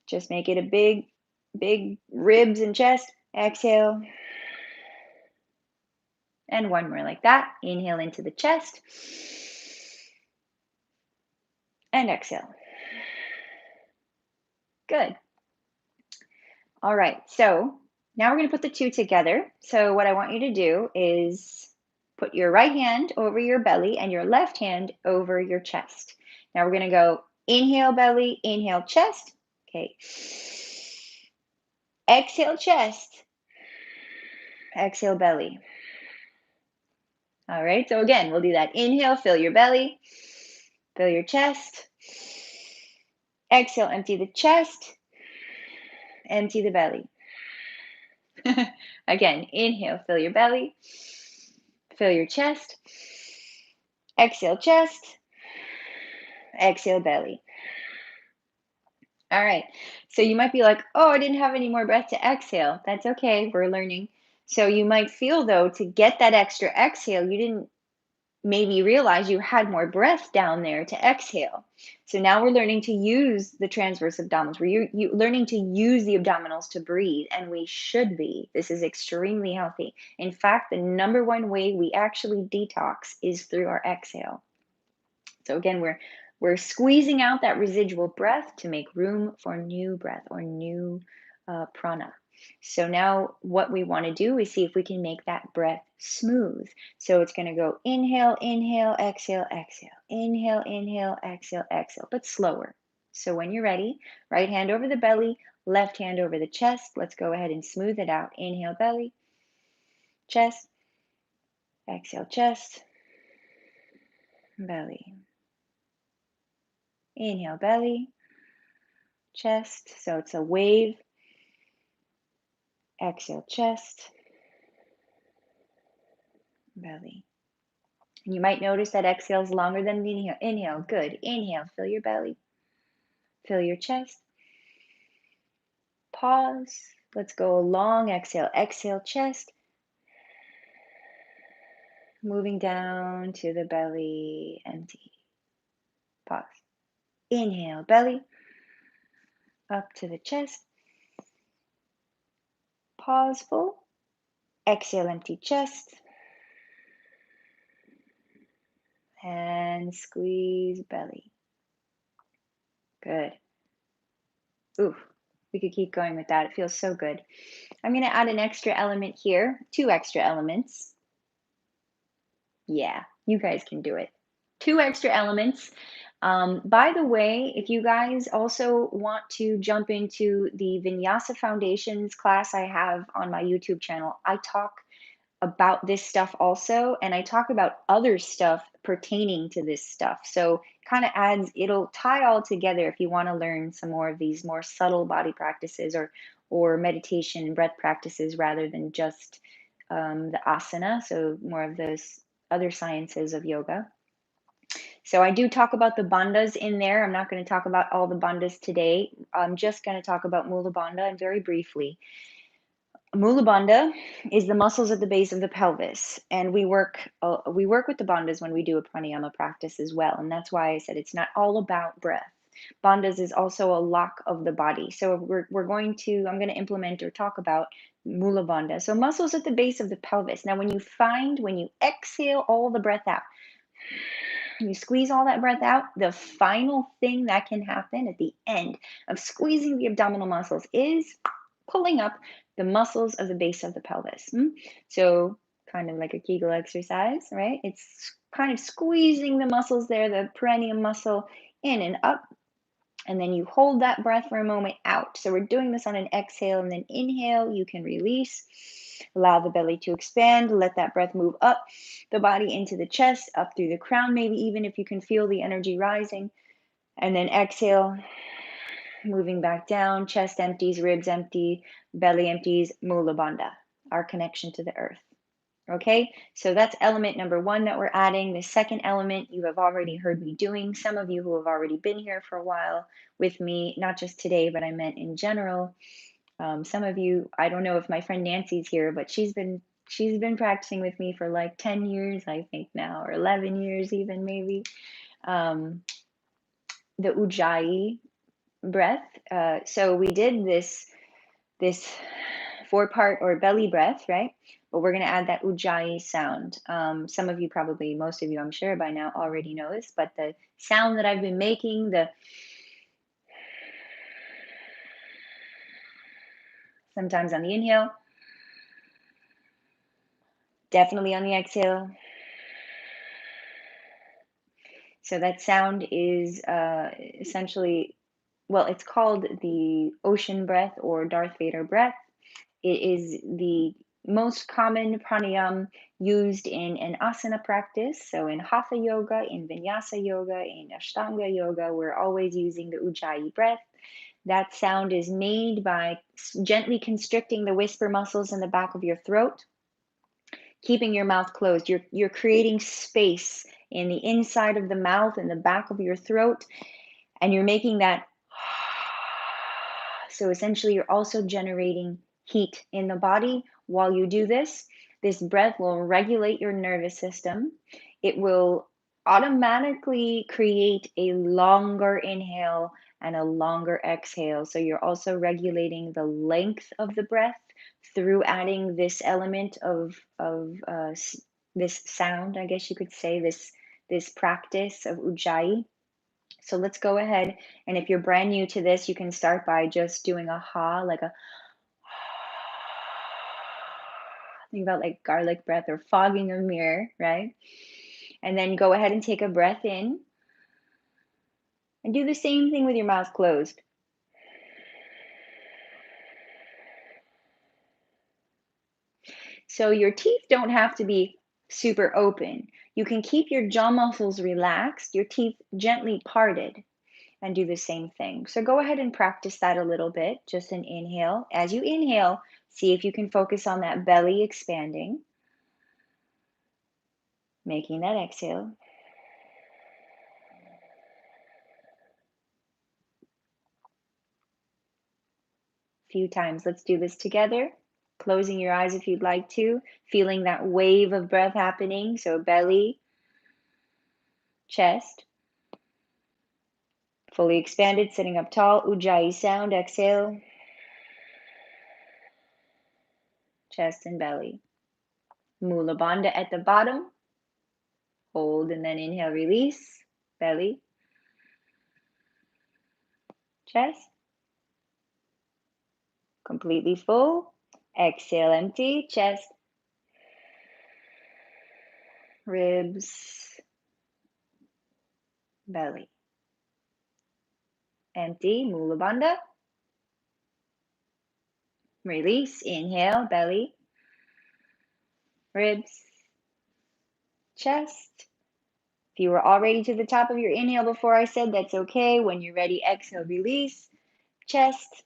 Just make it a big ribs and chest. Exhale. And one more like that. Inhale into the chest. And exhale. Good. All right, so now we're going to put the two together. So what I want you to do is put your right hand over your belly and your left hand over your chest. Now we're going to go inhale belly, inhale chest. Okay. Exhale chest. Exhale belly. All right, so again, we'll do that. Inhale, fill your belly, fill your chest. Exhale, empty the chest, empty the belly. Again, inhale, fill your belly, fill your chest. Exhale chest, exhale belly. All right, so you might be like, oh, I didn't have any more breath to exhale. That's okay, we're learning. So you might feel though, to get that extra exhale, you didn't maybe realize you had more breath down there to exhale. So now we're learning to use the transverse abdominals. We're learning to use the abdominals to breathe, and we should be. This is extremely healthy. In fact, the number one way we actually detox is through our exhale. So again, we're squeezing out that residual breath to make room for new breath or new prana. So now what we want to do is see if we can make that breath smooth. So it's going to go inhale, inhale, exhale, exhale. Inhale, inhale, exhale, exhale, but slower. So when you're ready, right hand over the belly, left hand over the chest. Let's go ahead and smooth it out. Inhale, belly, chest, exhale, chest, belly. Inhale, belly, chest. So it's a wave. Exhale, chest, belly. And you might notice that exhale is longer than the inhale. Inhale, good. Inhale, fill your belly, fill your chest. Pause. Let's go a long exhale. Exhale, chest. Moving down to the belly, empty. Pause. Inhale, belly, up to the chest. Pause, full. Exhale, empty chest. And squeeze belly. Good. Ooh, we could keep going with that. It feels so good. I'm going to add an extra element here, 2 extra elements. Yeah, you guys can do it. 2 extra elements. By the way, if you guys also want to jump into the Vinyasa Foundations class I have on my YouTube channel, I talk about this stuff also, and I talk about other stuff pertaining to this stuff. So kind of adds, it'll tie all together if you want to learn some more of these more subtle body practices or meditation and breath practices rather than just the asana. So more of those other sciences of yoga. So I do talk about the bandhas in there. I'm not going to talk about all the bandhas today. I'm just going to talk about Mula Bandha and very briefly. Mula Bandha is the muscles at the base of the pelvis, and we work with the bandhas when we do a pranayama practice as well, and that's why I said it's not all about breath. Bandhas is also a lock of the body. So I'm going to implement or talk about Mula Bandha. So muscles at the base of the pelvis. Now, when you exhale all the breath out, you squeeze all that breath out, the final thing that can happen at the end of squeezing the abdominal muscles is pulling up the muscles of the base of the pelvis. So, kind of like a Kegel exercise, right? It's kind of squeezing the muscles there, the perineum muscle in and up. And then you hold that breath for a moment out. So we're doing this on an exhale and then inhale. You can release. Allow the belly to expand. Let that breath move up the body into the chest, up through the crown, maybe even if you can feel the energy rising. And then exhale, moving back down. Chest empties, ribs empty, belly empties. Mula Bandha, our connection to the earth. Okay, so that's element number 1 that we're adding. The second element you have already heard me doing. Some of you who have already been here for a while with me, not just today, but I meant in general. Some of you, I don't know if my friend Nancy's here, but she's been practicing with me for like 10 years, I think now, or 11 years even maybe. The Ujjayi breath. So we did this 4-part or belly breath, right? But we're going to add that Ujjayi sound. Some of you probably, most of you, I'm sure by now already know this, but the sound that I've been making, sometimes on the inhale, definitely on the exhale. So that sound is essentially, well, it's called the ocean breath or Darth Vader breath. It is the most common pranayama used in an asana practice. So in hatha yoga, in vinyasa yoga, in ashtanga yoga, we're always using the ujjayi breath. That sound is made by gently constricting the whisper muscles in the back of your throat, keeping your mouth closed. You're creating space in the inside of the mouth and the back of your throat, and you're making that. So essentially, you're also generating heat in the body while you do this. This breath will regulate your nervous system. it will automatically create a longer inhale and a longer exhale. So you're also regulating the length of the breath through adding this element of this sound, I guess you could say, this practice of ujjayi. So let's go ahead, and if you're brand new to this, you can start by just doing a ha, like a think about like garlic breath or fogging a mirror, right? And then go ahead and take a breath in and do the same thing with your mouth closed. So your teeth don't have to be super open. You can keep your jaw muscles relaxed, your teeth gently parted, and do the same thing. So go ahead and practice that a little bit, just an inhale. As you inhale, see if you can focus on that belly expanding, making that exhale. Few times. Let's do this together. Closing your eyes if you'd like to, feeling that wave of breath happening. So belly, chest, fully expanded, sitting up tall. Ujjayi sound. Exhale, chest and belly. Mula Bandha at the bottom. Hold and then inhale, release. Belly, chest, completely full. Exhale, empty. Chest, ribs, belly. Empty. Mula Bandha. Release. Inhale, belly, ribs, chest. If you were already to the top of your inhale before I said, that's okay. When you're ready, exhale, release. Chest,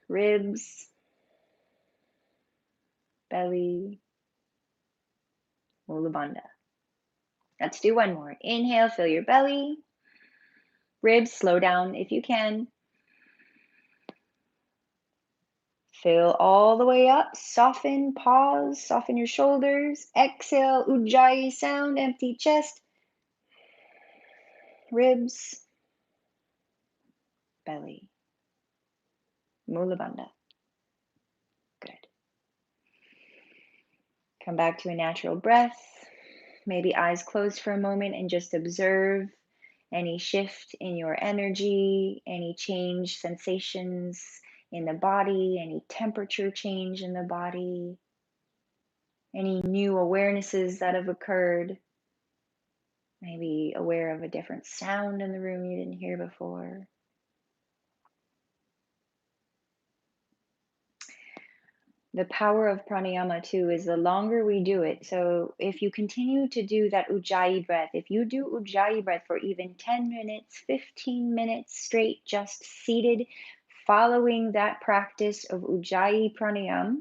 ribs, belly, Mula Bandha. Let's do one more. Inhale, fill your belly. Ribs, slow down if you can. Fill all the way up. Soften, pause, soften your shoulders. Exhale, Ujjayi sound, empty chest, ribs, belly, Mula Bandha. Good. Come back to a natural breath. Maybe eyes closed for a moment and just observe any shift in your energy, any change, sensations in the body, any temperature change in the body, any new awarenesses that have occurred. Maybe aware of a different sound in the room you didn't hear before. The power of pranayama too is the longer we do it. So if you continue to do that ujjayi breath, if you do ujjayi breath for even 10 minutes, 15 minutes straight, just seated, following that practice of ujjayi pranayama,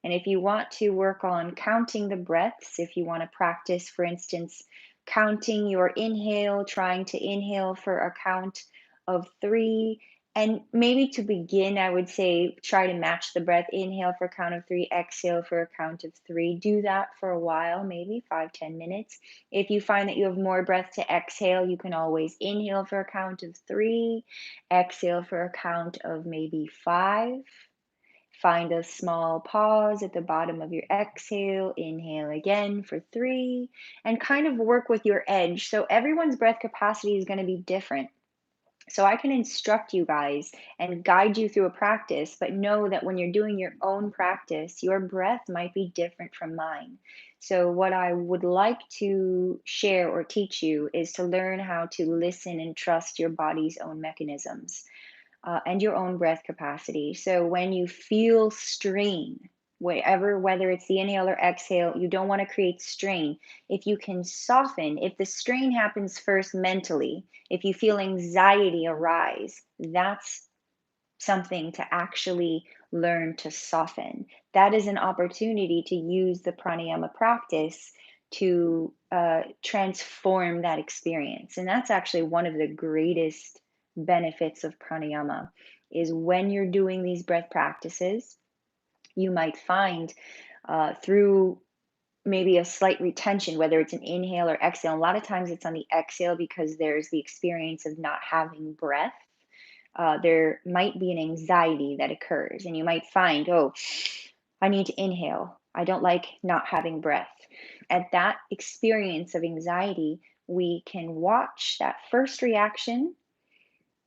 and if you want to work on counting the breaths, if you want to practice, for instance, counting your inhale, trying to inhale for a count of 3, and maybe to begin, I would say try to match the breath. Inhale for a count of 3, exhale for a count of 3. Do that for a while, maybe 5-10 minutes. If you find that you have more breath to exhale, you can always inhale for a count of 3, exhale for a count of maybe 5. Find a small pause at the bottom of your exhale. Inhale again for 3, and kind of work with your edge. So everyone's breath capacity is going to be different. So I can instruct you guys and guide you through a practice, but know that when you're doing your own practice, your breath might be different from mine. So what I would like to share or teach you is to learn how to listen and trust your body's own mechanisms, and your own breath capacity. So when you feel strain, whether it's the inhale or exhale, you don't want to create strain. If you can soften, if the strain happens first mentally, if you feel anxiety arise, that's something to actually learn to soften. That is an opportunity to use the pranayama practice to transform that experience. And that's actually one of the greatest benefits of pranayama is when you're doing these breath practices, you might find through maybe a slight retention, whether it's an inhale or exhale. A lot of times it's on the exhale because there's the experience of not having breath. There might be an anxiety that occurs, and you might find, oh, I need to inhale. I don't like not having breath. At that experience of anxiety, we can watch that first reaction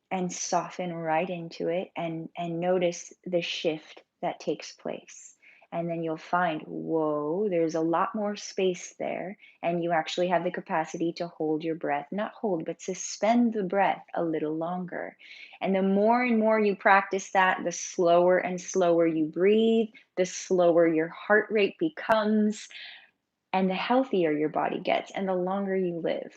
and soften right into it and notice the shift that takes place, and then you'll find, whoa, there's a lot more space there, and you actually have the capacity to hold your breath, not hold, but suspend the breath a little longer. And the more and more you practice that, the slower and slower you breathe, the slower your heart rate becomes, and the healthier your body gets, and the longer you live,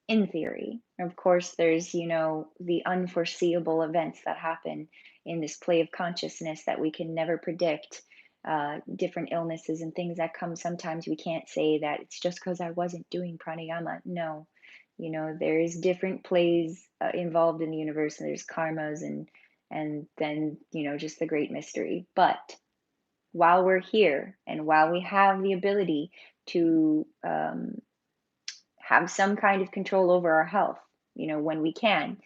in theory. Of course, there's, the unforeseeable events that happen in this play of consciousness that we can never predict. Different illnesses and things that come. Sometimes we can't say that it's just because I wasn't doing pranayama. No, there's different plays involved in the universe, and there's karmas and then just the great mystery. But while we're here and while we have the ability to have some kind of control over our health, when we can.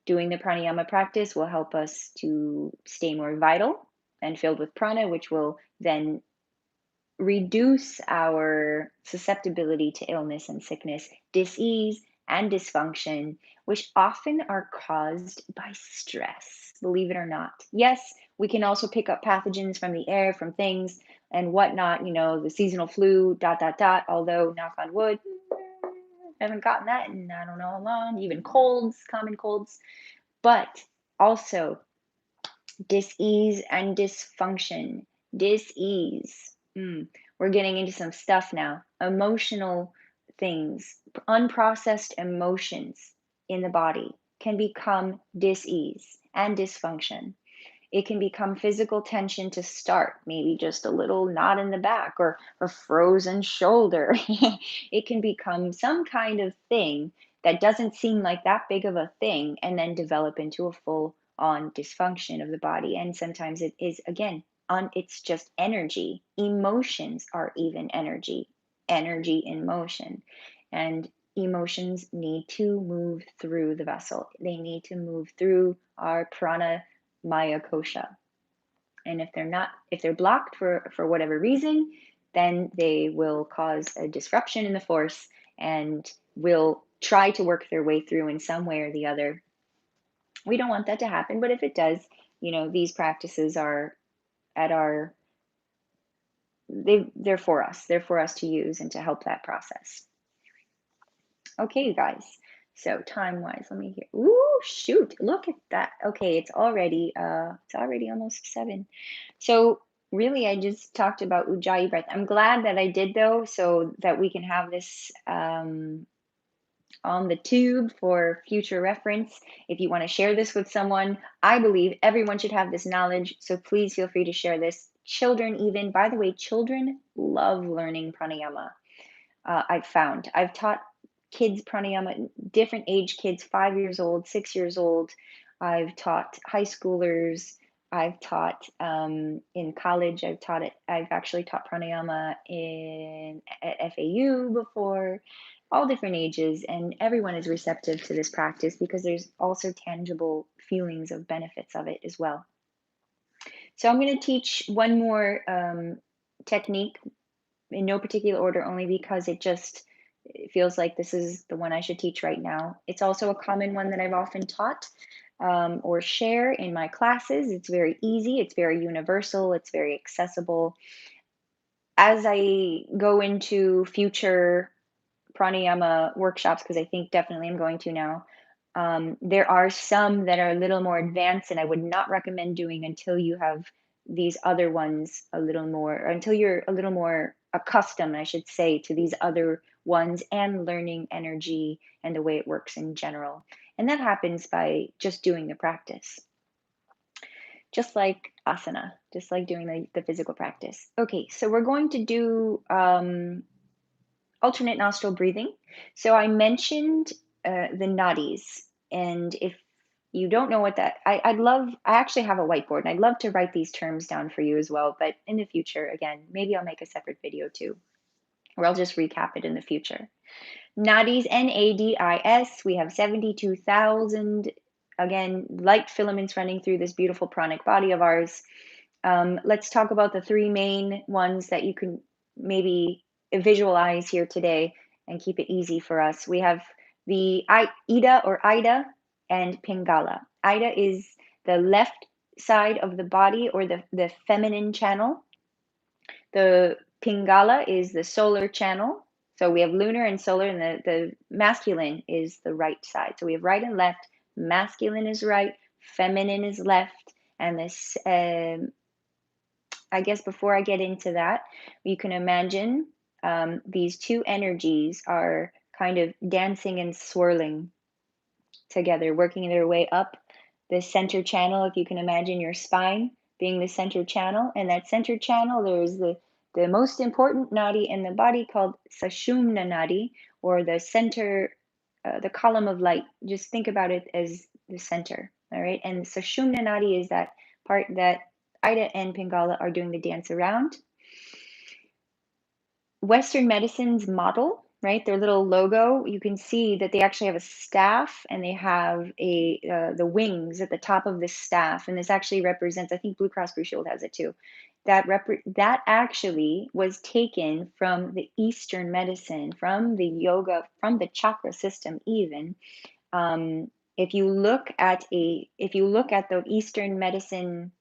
Doing the pranayama practice will help us to stay more vital and filled with prana, which will then reduce our susceptibility to illness and sickness, disease, and dysfunction, which often are caused by stress, believe it or not. Yes, we can also pick up pathogens from the air, from things and whatnot, the seasonal flu, dot, dot, dot, although, knock on wood, haven't gotten that in I don't know how long, even colds, common colds, but also dis-ease and dysfunction. Dis-ease. We're getting into some stuff now. Emotional things, unprocessed emotions in the body can become dis-ease and dysfunction. It can become physical tension to start, maybe just a little knot in the back or a frozen shoulder. It can become some kind of thing that doesn't seem like that big of a thing and then develop into a full on dysfunction of the body. And sometimes it is, again, it's just energy. Emotions are even energy, energy in motion. And emotions need to move through the vessel, they need to move through our prana Maya kosha. And if they're blocked for whatever reason, then they will cause a disruption in the force and will try to work their way through in some way or the other. We don't want that to happen, but if it does, these practices are at our they're for us. They're for us to use and to help that process. Okay, you guys. So time-wise, let me hear. Ooh, shoot! Look at that. Okay, it's already almost 7. So really, I just talked about Ujjayi breath. I'm glad that I did though, so that we can have this on the tube for future reference. If you want to share this with someone, I believe everyone should have this knowledge. So please feel free to share this. Children, even, by the way, children love learning pranayama. I've taught kids pranayama, different age kids, 5 years old, 6 years old. I've taught high schoolers. I've taught in college. I've actually taught pranayama at FAU before, all different ages, and everyone is receptive to this practice because there's also tangible feelings of benefits of it as well. So I'm going to teach one more technique in no particular order, only because it feels like this is the one I should teach right now. It's also a common one that I've often taught or share in my classes. It's very easy, it's very universal, it's very accessible. As I go into future pranayama workshops, because I think definitely I'm going to now, there are some that are a little more advanced, and I would not recommend doing until you have these other ones a little more, or until you're a little more accustomed, I should say, to these other ones and learning energy and the way it works in general. And that happens by just doing the practice, just like asana, just like doing the physical practice. Okay, so we're going to do alternate nostril breathing. So I mentioned the nadis, and if you don't know what that I'd love I actually have a whiteboard and I'd love to write these terms down for you as well, but in the future, again, maybe I'll make a separate video too, or I'll just recap it in the future. Nadis, NADIS, we have 72,000, again, light filaments running through this beautiful pranic body of ours. Let's talk about the three main ones that you can maybe visualize here today and keep it easy for us. We have the Ida or Ida and Pingala. Ida is the left side of the body or the feminine channel. The Pingala is the solar channel. So we have lunar and solar, and the masculine is the right side. So we have right and left. Masculine is right, feminine is left, and this I guess before I get into that, you can imagine these two energies are kind of dancing and swirling together, working their way up the center channel. If you can imagine your spine being the center channel, and that center channel, there's the most important nadi in the body called Sashumna nadi, or the center, the column of light. Just think about it as the center, all right? And Sashumna nadi is that part that Ida and Pingala are doing the dance around. Western medicine's model, right? Their little logo, you can see that they actually have a staff and they have the wings at the top of this staff, and this actually represents. I think Blue Cross Blue Shield has it too. That actually was taken from the Eastern medicine, from the yoga, from the chakra system. Even if you look at the Eastern medicine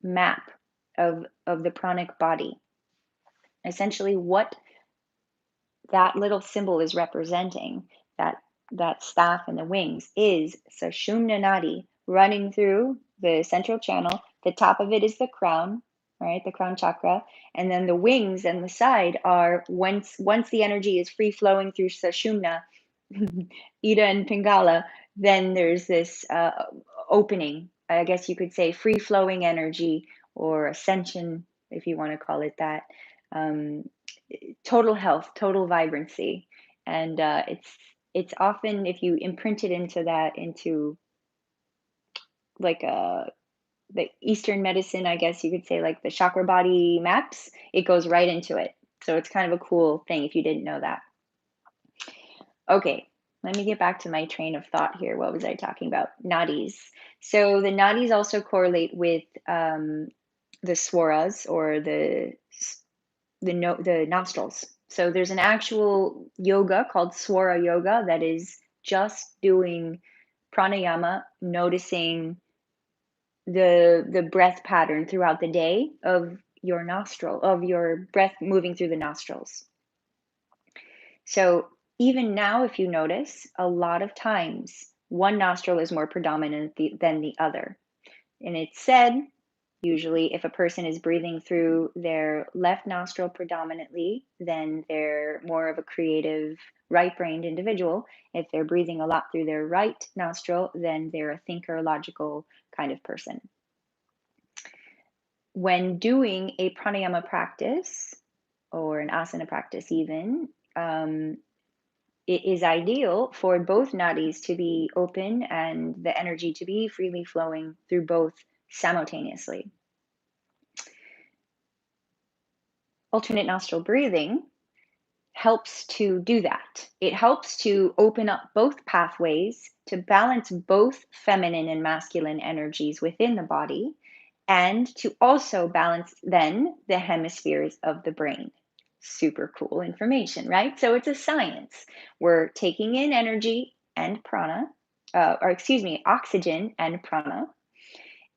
map of the pranic body, essentially what that little symbol is representing, that staff and the wings, is Sushumna Nadi running through the central channel. The top of it is the crown, right? The crown chakra. And then the wings and the side are once the energy is free flowing through Sushumna, Ida and Pingala, then there's this opening, I guess you could say, free flowing energy or ascension, if you want to call it that. Um, Total health, total vibrancy, and it's often, if you imprint it into like the Eastern medicine, I guess you could say, like the chakra body maps, it goes right into it. So it's kind of a cool thing if you didn't know that. Okay, let me get back to my train of thought here. What was I talking about? Nadis. So the nadis also correlate with the swaras, or the nostrils. So there's an actual yoga called Swara Yoga that is just doing pranayama, noticing the breath pattern throughout the day of your breath moving through the nostrils. So even now, if you notice, a lot of times one nostril is more predominant than the other. And it's said, usually, if a person is breathing through their left nostril predominantly, then they're more of a creative, right-brained individual. If they're breathing a lot through their right nostril, then they're a thinker, logical kind of person. When doing a pranayama practice, or an asana practice even, it is ideal for both nadis to be open and the energy to be freely flowing through both simultaneously. Alternate nostril breathing helps to do that. It helps to open up both pathways, to balance both feminine and masculine energies within the body, and to also balance then the hemispheres of the brain. Super cool information, right? So it's a science. We're taking in energy and prana, oxygen and prana,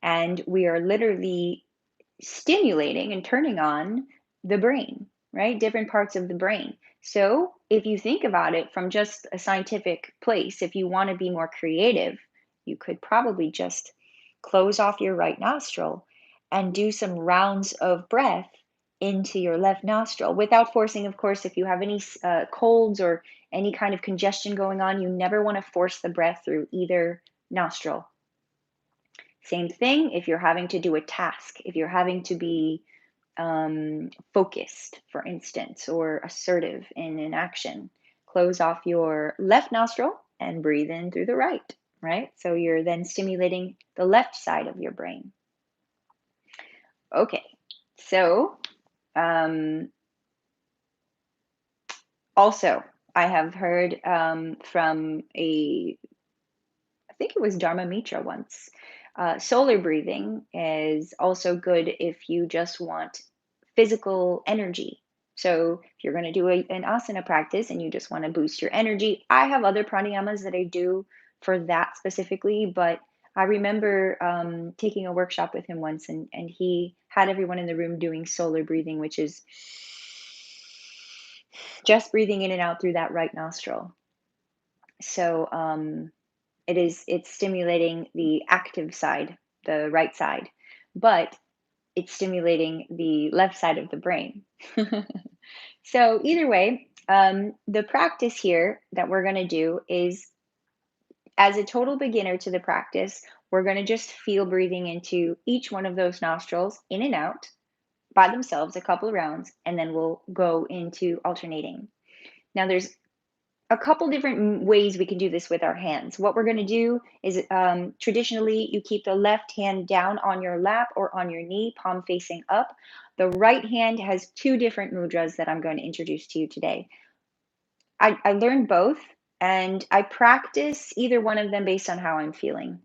and we are literally stimulating and turning on the brain, right? Different parts of the brain. So if you think about it from just a scientific place, if you want to be more creative, you could probably just close off your right nostril and do some rounds of breath into your left nostril without forcing. Of course, if you have any colds or any kind of congestion going on, you never want to force the breath through either nostril. Same thing if you're having to do a task, if you're having to be focused, for instance, or assertive in an action. Close off your left nostril and breathe in through the right. right? So you're then stimulating the left side of your brain. Okay, so um, also, I have heard from I think it was Dharma Mitra once. Solar breathing is also good if you just want physical energy. So, if you're going to do an asana practice and you just want to boost your energy, I have other pranayamas that I do for that specifically. But I remember taking a workshop with him once, and he had everyone in the room doing solar breathing, which is just breathing in and out through that right nostril. So, it's stimulating the active side, the right side, but it's stimulating the left side of the brain. So either way, the practice here that we're going to do is, as a total beginner to the practice, we're going to just feel breathing into each one of those nostrils in and out by themselves a couple of rounds, and then we'll go into alternating. Now, there's a couple different ways we can do this with our hands. What we're going to do is, traditionally, you keep the left hand down on your lap or on your knee, palm facing up. The right hand has two different mudras that I'm going to introduce to you today. I learned both, and I practice either one of them based on how I'm feeling.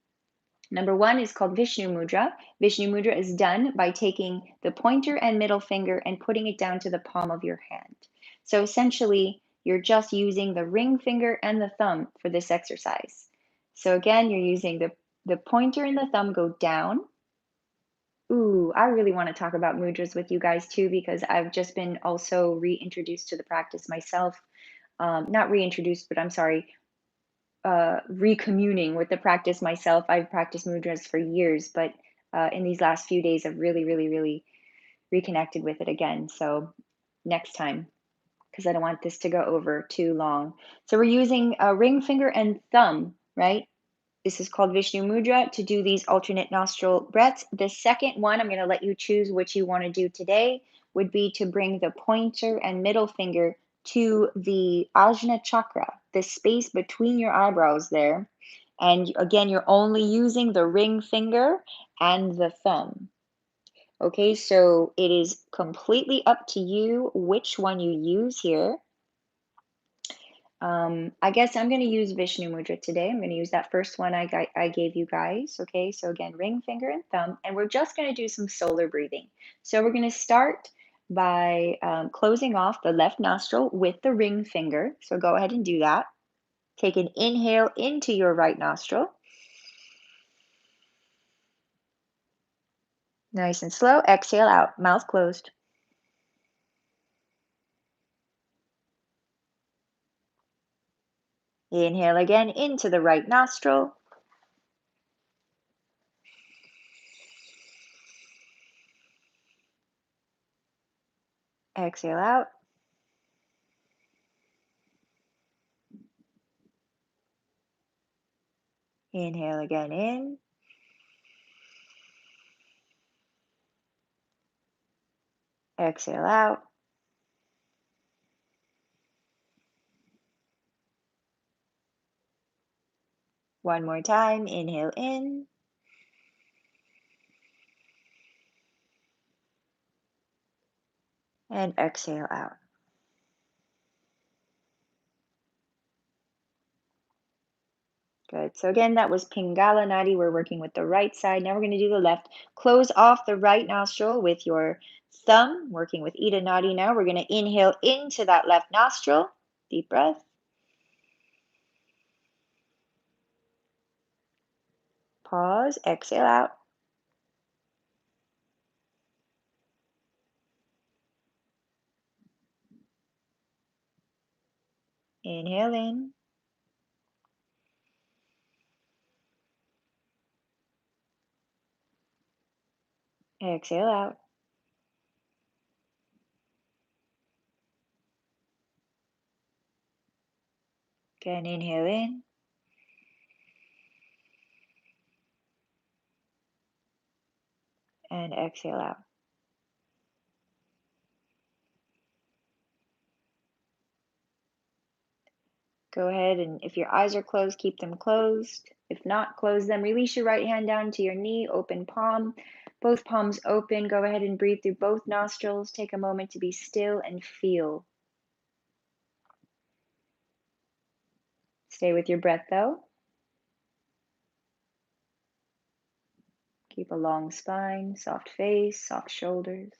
Number one is called Vishnu Mudra. Vishnu Mudra is done by taking the pointer and middle finger and putting it down to the palm of your hand. So essentially, you're just using the ring finger and the thumb for this exercise. So again, you're using the pointer and the thumb go down. Ooh, I really want to talk about mudras with you guys too, because I've just been also reintroduced to the practice myself. Not reintroduced, but I'm sorry, recommuning with the practice myself. I've practiced mudras for years, but in these last few days, I've really, really, really reconnected with it again. So next time, because I don't want this to go over too long. So we're using a ring finger and thumb, right? This is called Vishnu Mudra to do these alternate nostril breaths. The second one, I'm going to let you choose which you want to do today, would be to bring the pointer and middle finger to the Ajna chakra, the space between your eyebrows there. And again, you're only using the ring finger and the thumb. Okay, so it is completely up to you which one you use here. I guess I'm going to use Vishnu Mudra today. I'm going to use that first one I gave you guys. Okay, so again, ring finger and thumb, and we're just going to do some solar breathing. So we're going to start by closing off the left nostril with the ring finger. So go ahead and do that. Take an inhale into your right nostril. Nice and slow. Exhale out, mouth closed. Inhale again into the right nostril. Exhale out. Inhale again in. Exhale out. One more time. Inhale in. And exhale out. Good. So again, that was Pingala Nadi. We're working with the right side. Now we're going to do the left. Close off the right nostril with your thumb, working with Ida Nadi now. We're going to inhale into that left nostril. Deep breath. Pause. Exhale out. Inhale in. Exhale out. Again, inhale in. And exhale out. Go ahead and if your eyes are closed, keep them closed. If not, close them. Release your right hand down to your knee, open palm. Both palms open. Go ahead and breathe through both nostrils. Take a moment to be still and feel. Stay with your breath though. Keep a long spine, soft face, soft shoulders.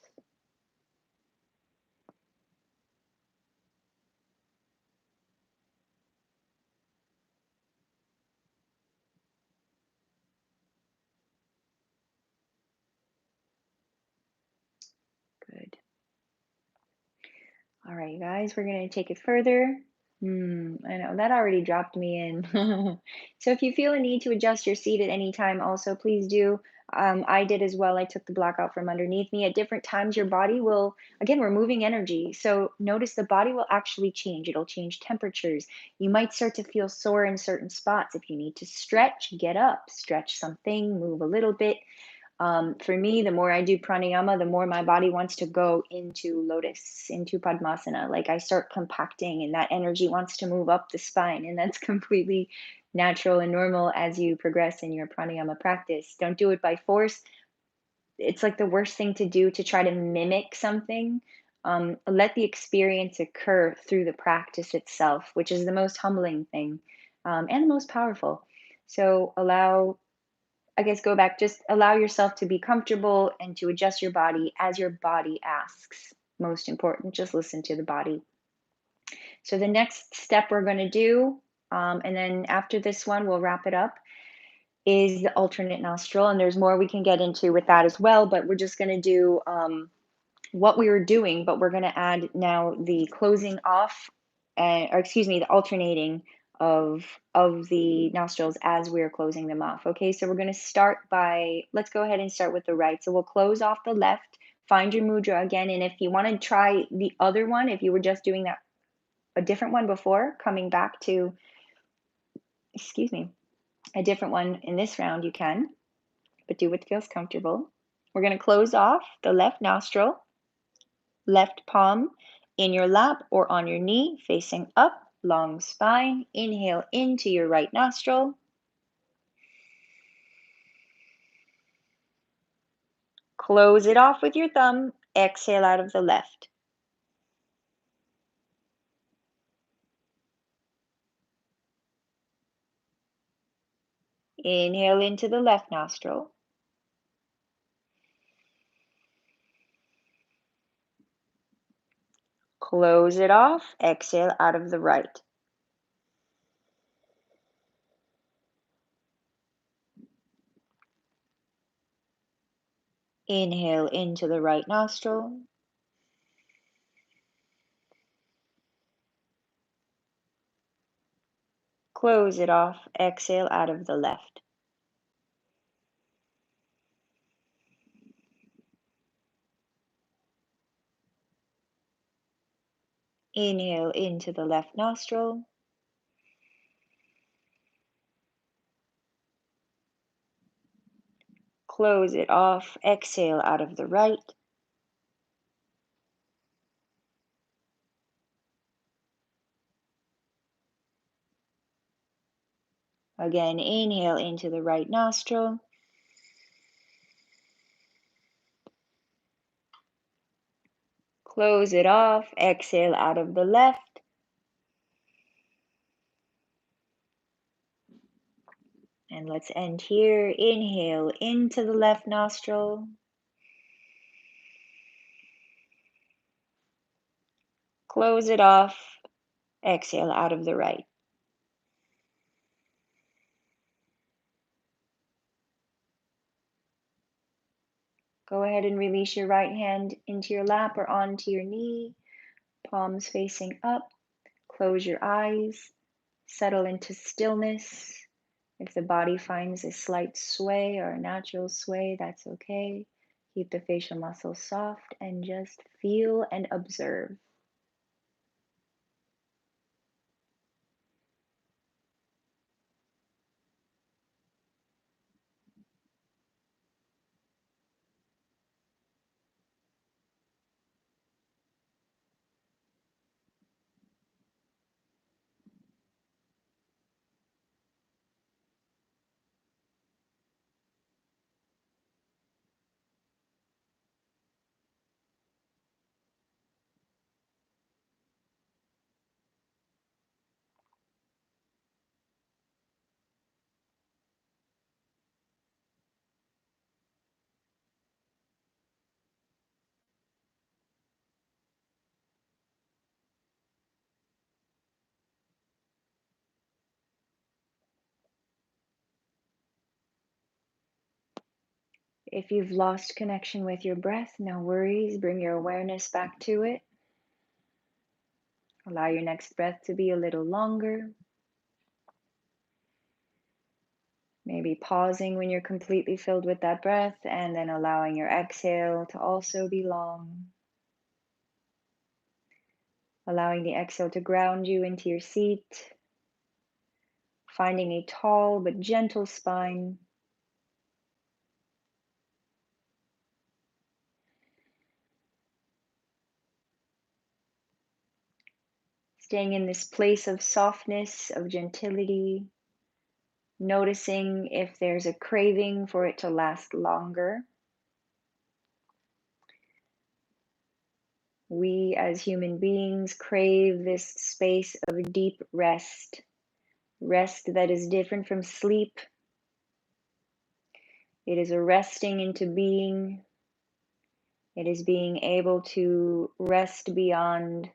Good. All right, guys, we're going to take it further. I know that already dropped me in. So if you feel a need to adjust your seat at any time, also please do. I did as well. I took the block out from underneath me. At different times, your body will, again, we're moving energy. So notice the body will actually change. It'll change temperatures. You might start to feel sore in certain spots. If you need to stretch, get up, stretch something, move a little bit. For me, the more I do pranayama, the more my body wants to go into lotus, into padmasana. Like I start compacting, and that energy wants to move up the spine. And that's completely natural and normal as you progress in your pranayama practice. Don't do it by force. It's like the worst thing to do to try to mimic something. Let the experience occur through the practice itself, which is the most humbling thing and the most powerful. So allow I guess go back, just allow yourself to be comfortable and to adjust your body as your body asks. Most important, just listen to the body. So, the next step we're going to do, and then after this one, we'll wrap it up, is the alternate nostril. And there's more we can get into with that as well, but we're just going to do what we were doing, but we're going to add now the closing off, or excuse me, the alternating of the nostrils as we're closing them off. Okay, so we're going to start by, let's go ahead and start with the right. So we'll close off the left, find your mudra again, and if you want to try the other one, if you were just doing that a different one before, coming back to, excuse me, a different one in this round, you can, but do what feels comfortable. We're going to close off the left nostril, left palm in your lap or on your knee, facing up, long spine. Inhale into your right nostril. Close it off with your thumb. Exhale out of the left. Inhale into the left nostril. Close it off. Exhale out of the right. Inhale into the right nostril. Close it off. Exhale out of the left. Inhale into the left nostril. Close it off. Exhale out of the right. Again, inhale into the right nostril. Close it off. Exhale out of the left. And let's end here. Inhale into the left nostril. Close it off. Exhale out of the right. Go ahead and release your right hand into your lap or onto your knee, palms facing up. Close your eyes. Settle into stillness. If the body finds a slight sway or a natural sway, that's okay. Keep the facial muscles soft and just feel and observe. If you've lost connection with your breath, no worries. Bring your awareness back to it. Allow your next breath to be a little longer. Maybe pausing when you're completely filled with that breath and then allowing your exhale to also be long. Allowing the exhale to ground you into your seat. Finding a tall but gentle spine. Staying in this place of softness, of gentility. Noticing if there's a craving for it to last longer. We as human beings crave this space of deep rest, rest that is different from sleep. It is a resting into being. It is being able to rest beyond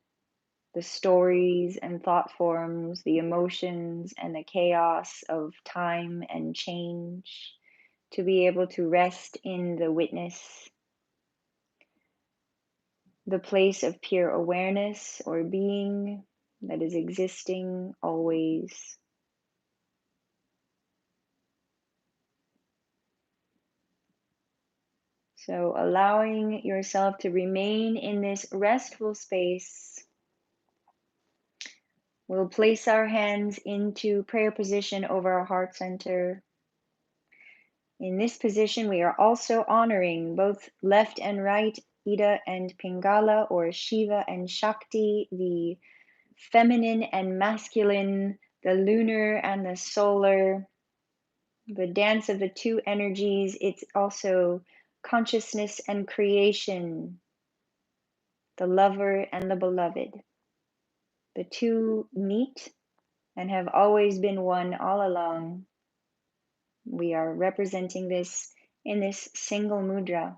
the stories and thought forms, the emotions and the chaos of time and change, to be able to rest in the witness, the place of pure awareness or being that is existing always. So, allowing yourself to remain in this restful space, we'll place our hands into prayer position over our heart center. In this position, we are also honoring both left and right, Ida and Pingala, or Shiva and Shakti, the feminine and masculine, the lunar and the solar, the dance of the two energies. It's also consciousness and creation, the lover and the beloved. The two meet and have always been one all along. We are representing this in this single mudra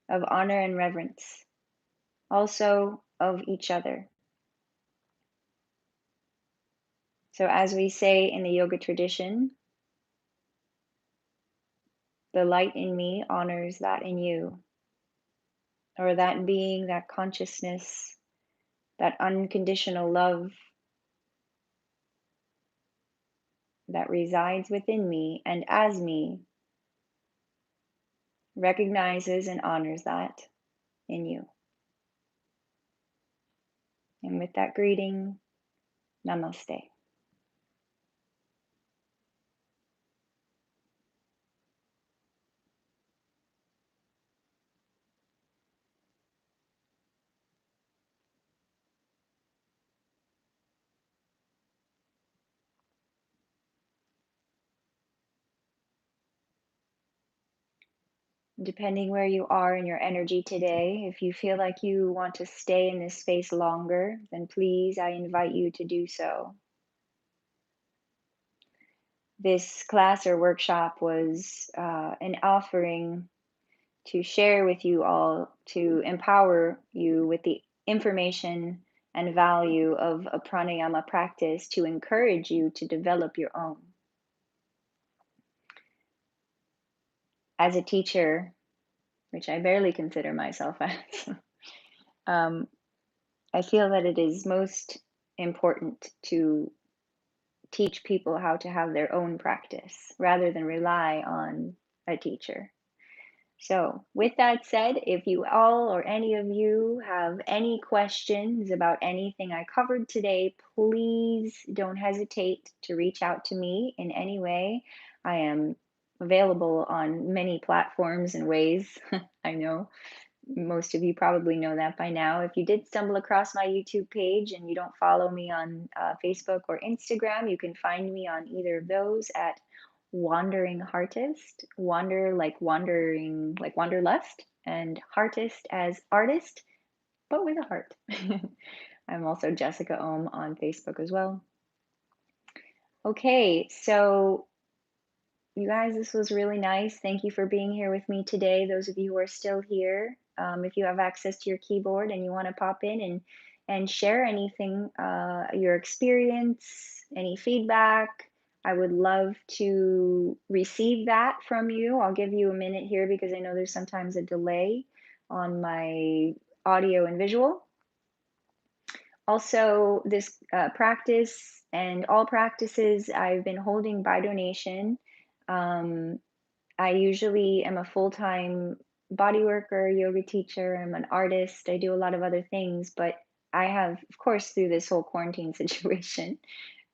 of honor and reverence, also of each other. So, as we say in the yoga tradition, the light in me honors that in you, or that being, that consciousness, that unconditional love that resides within me and as me recognizes and honors that in you. And with that greeting, namaste. Depending where you are in your energy today, if you feel like you want to stay in this space longer, then please, I invite you to do so. This class or workshop was an offering to share with you all, to empower you with the information and value of a pranayama practice, to encourage you to develop your own. As a teacher, which I barely consider myself as, um, I feel that it is most important to teach people how to have their own practice rather than rely on a teacher. So, with that said, if you all or any of you have any questions about anything I covered today, please don't hesitate to reach out to me in any way. I am available on many platforms and ways. I know most of you probably know that by now. If you did stumble across my YouTube page and you don't follow me on Facebook or Instagram, you can find me on either of those at Wandering Heartist. Wander like wandering, like wanderlust, and heartist as artist, but with a heart. I'm also Jessica Ohm on Facebook as well. Okay, so you guys, this was really nice. Thank you for being here with me today. Those of you who are still here, if you have access to your keyboard and you want to pop in and share anything, your experience, any feedback, I would love to receive that from you. I'll give you a minute here because I know there's sometimes a delay on my audio and visual. Also, this practice and all practices I've been holding by donation. Um, I usually am a full-time body worker, yoga teacher, I'm an artist, I do a lot of other things, but I have, of course, through this whole quarantine situation,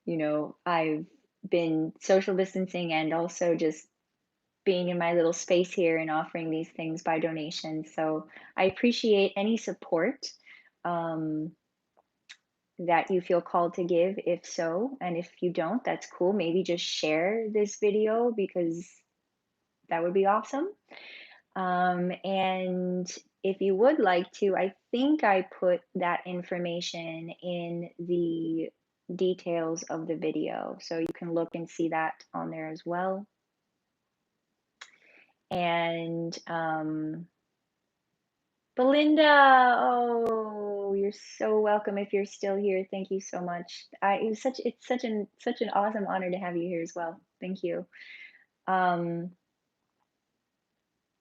I've been social distancing and also just being in my little space here and offering these things by donation. So I appreciate any support um, that you feel called to give, if so. And if you don't, that's cool. Maybe just share this video because that would be awesome. And if you would like to, I think I put that information in the details of the video. So you can look and see that on there as well. And Belinda, oh, you're so welcome if you're still here. Thank you so much. It's such an awesome honor to have you here as well. Thank you. Um,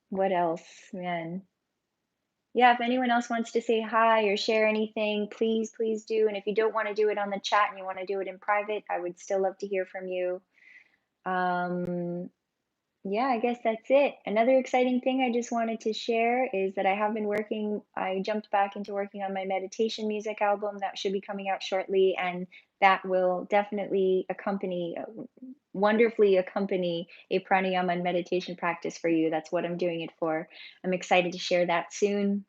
what else, man? Yeah, if anyone else wants to say hi or share anything, please do. And if you don't want to do it on the chat and you want to do it in private, I would still love to hear from you. Um, yeah, I guess that's it. Another exciting thing I just wanted to share is that I jumped back into working on my meditation music album that should be coming out shortly, and that will definitely wonderfully accompany a pranayama and meditation practice for you. That's what I'm doing it for. I'm excited to share that soon.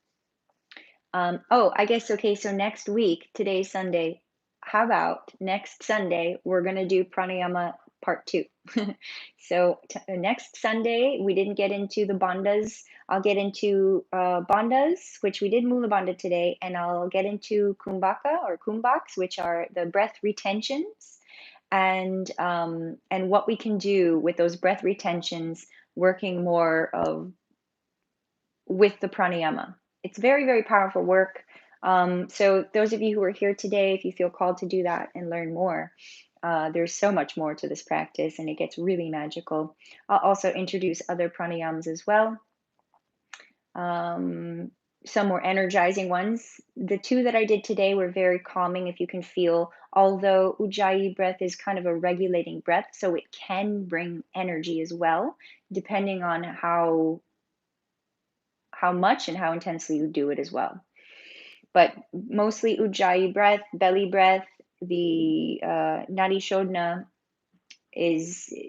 Oh, I guess okay. So next week, today's Sunday. How about next Sunday, we're gonna do pranayama part two. So next Sunday, we didn't get into the bandhas. I'll get into bandhas, which we did mula bandha today, and I'll get into kumbhaka or kumbhaks, which are the breath retentions, and what we can do with those breath retentions, working more of with the pranayama. It's very, very powerful work. So, those of you who are here today, if you feel called to do that and learn more, there's so much more to this practice and it gets really magical. I'll also introduce other pranayams as well, um, some more energizing ones. The two that I did today were very calming, if you can feel, although Ujjayi breath is kind of a regulating breath, so it can bring energy as well, depending on how much and how intensely you do it as well. But mostly Ujjayi breath, belly breath, the Nadi Shodhana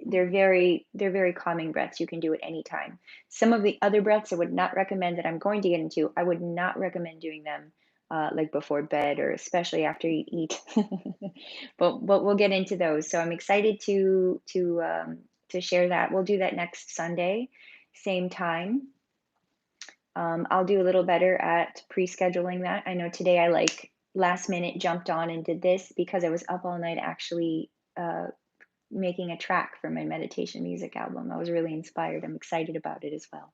they're very calming breaths. You can do it anytime. Some of the other breaths I would not recommend that I'm going to get into. I would not recommend doing them like before bed or especially after you eat. But we'll get into those. So I'm excited to share that. We'll do that next Sunday, same time. I'll do a little better at pre-scheduling that. I know today I like last minute jumped on and did this because I was up all night actually making a track for my meditation music album. I was really inspired. I'm excited about it as well.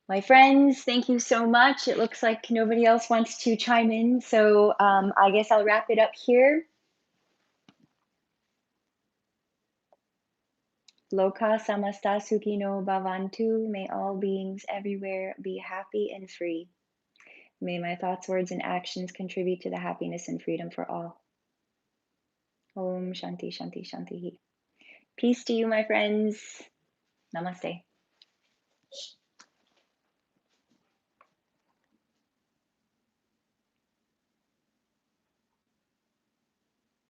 My friends, thank you so much. It looks like nobody else wants to chime in, so I guess I'll wrap it up here. Loka samasta sukhino bhavantu. May all beings everywhere be happy and free. May my thoughts, words, and actions contribute to the happiness and freedom for all. Om Shanti Shanti Shanti. Peace to you, my friends. Namaste.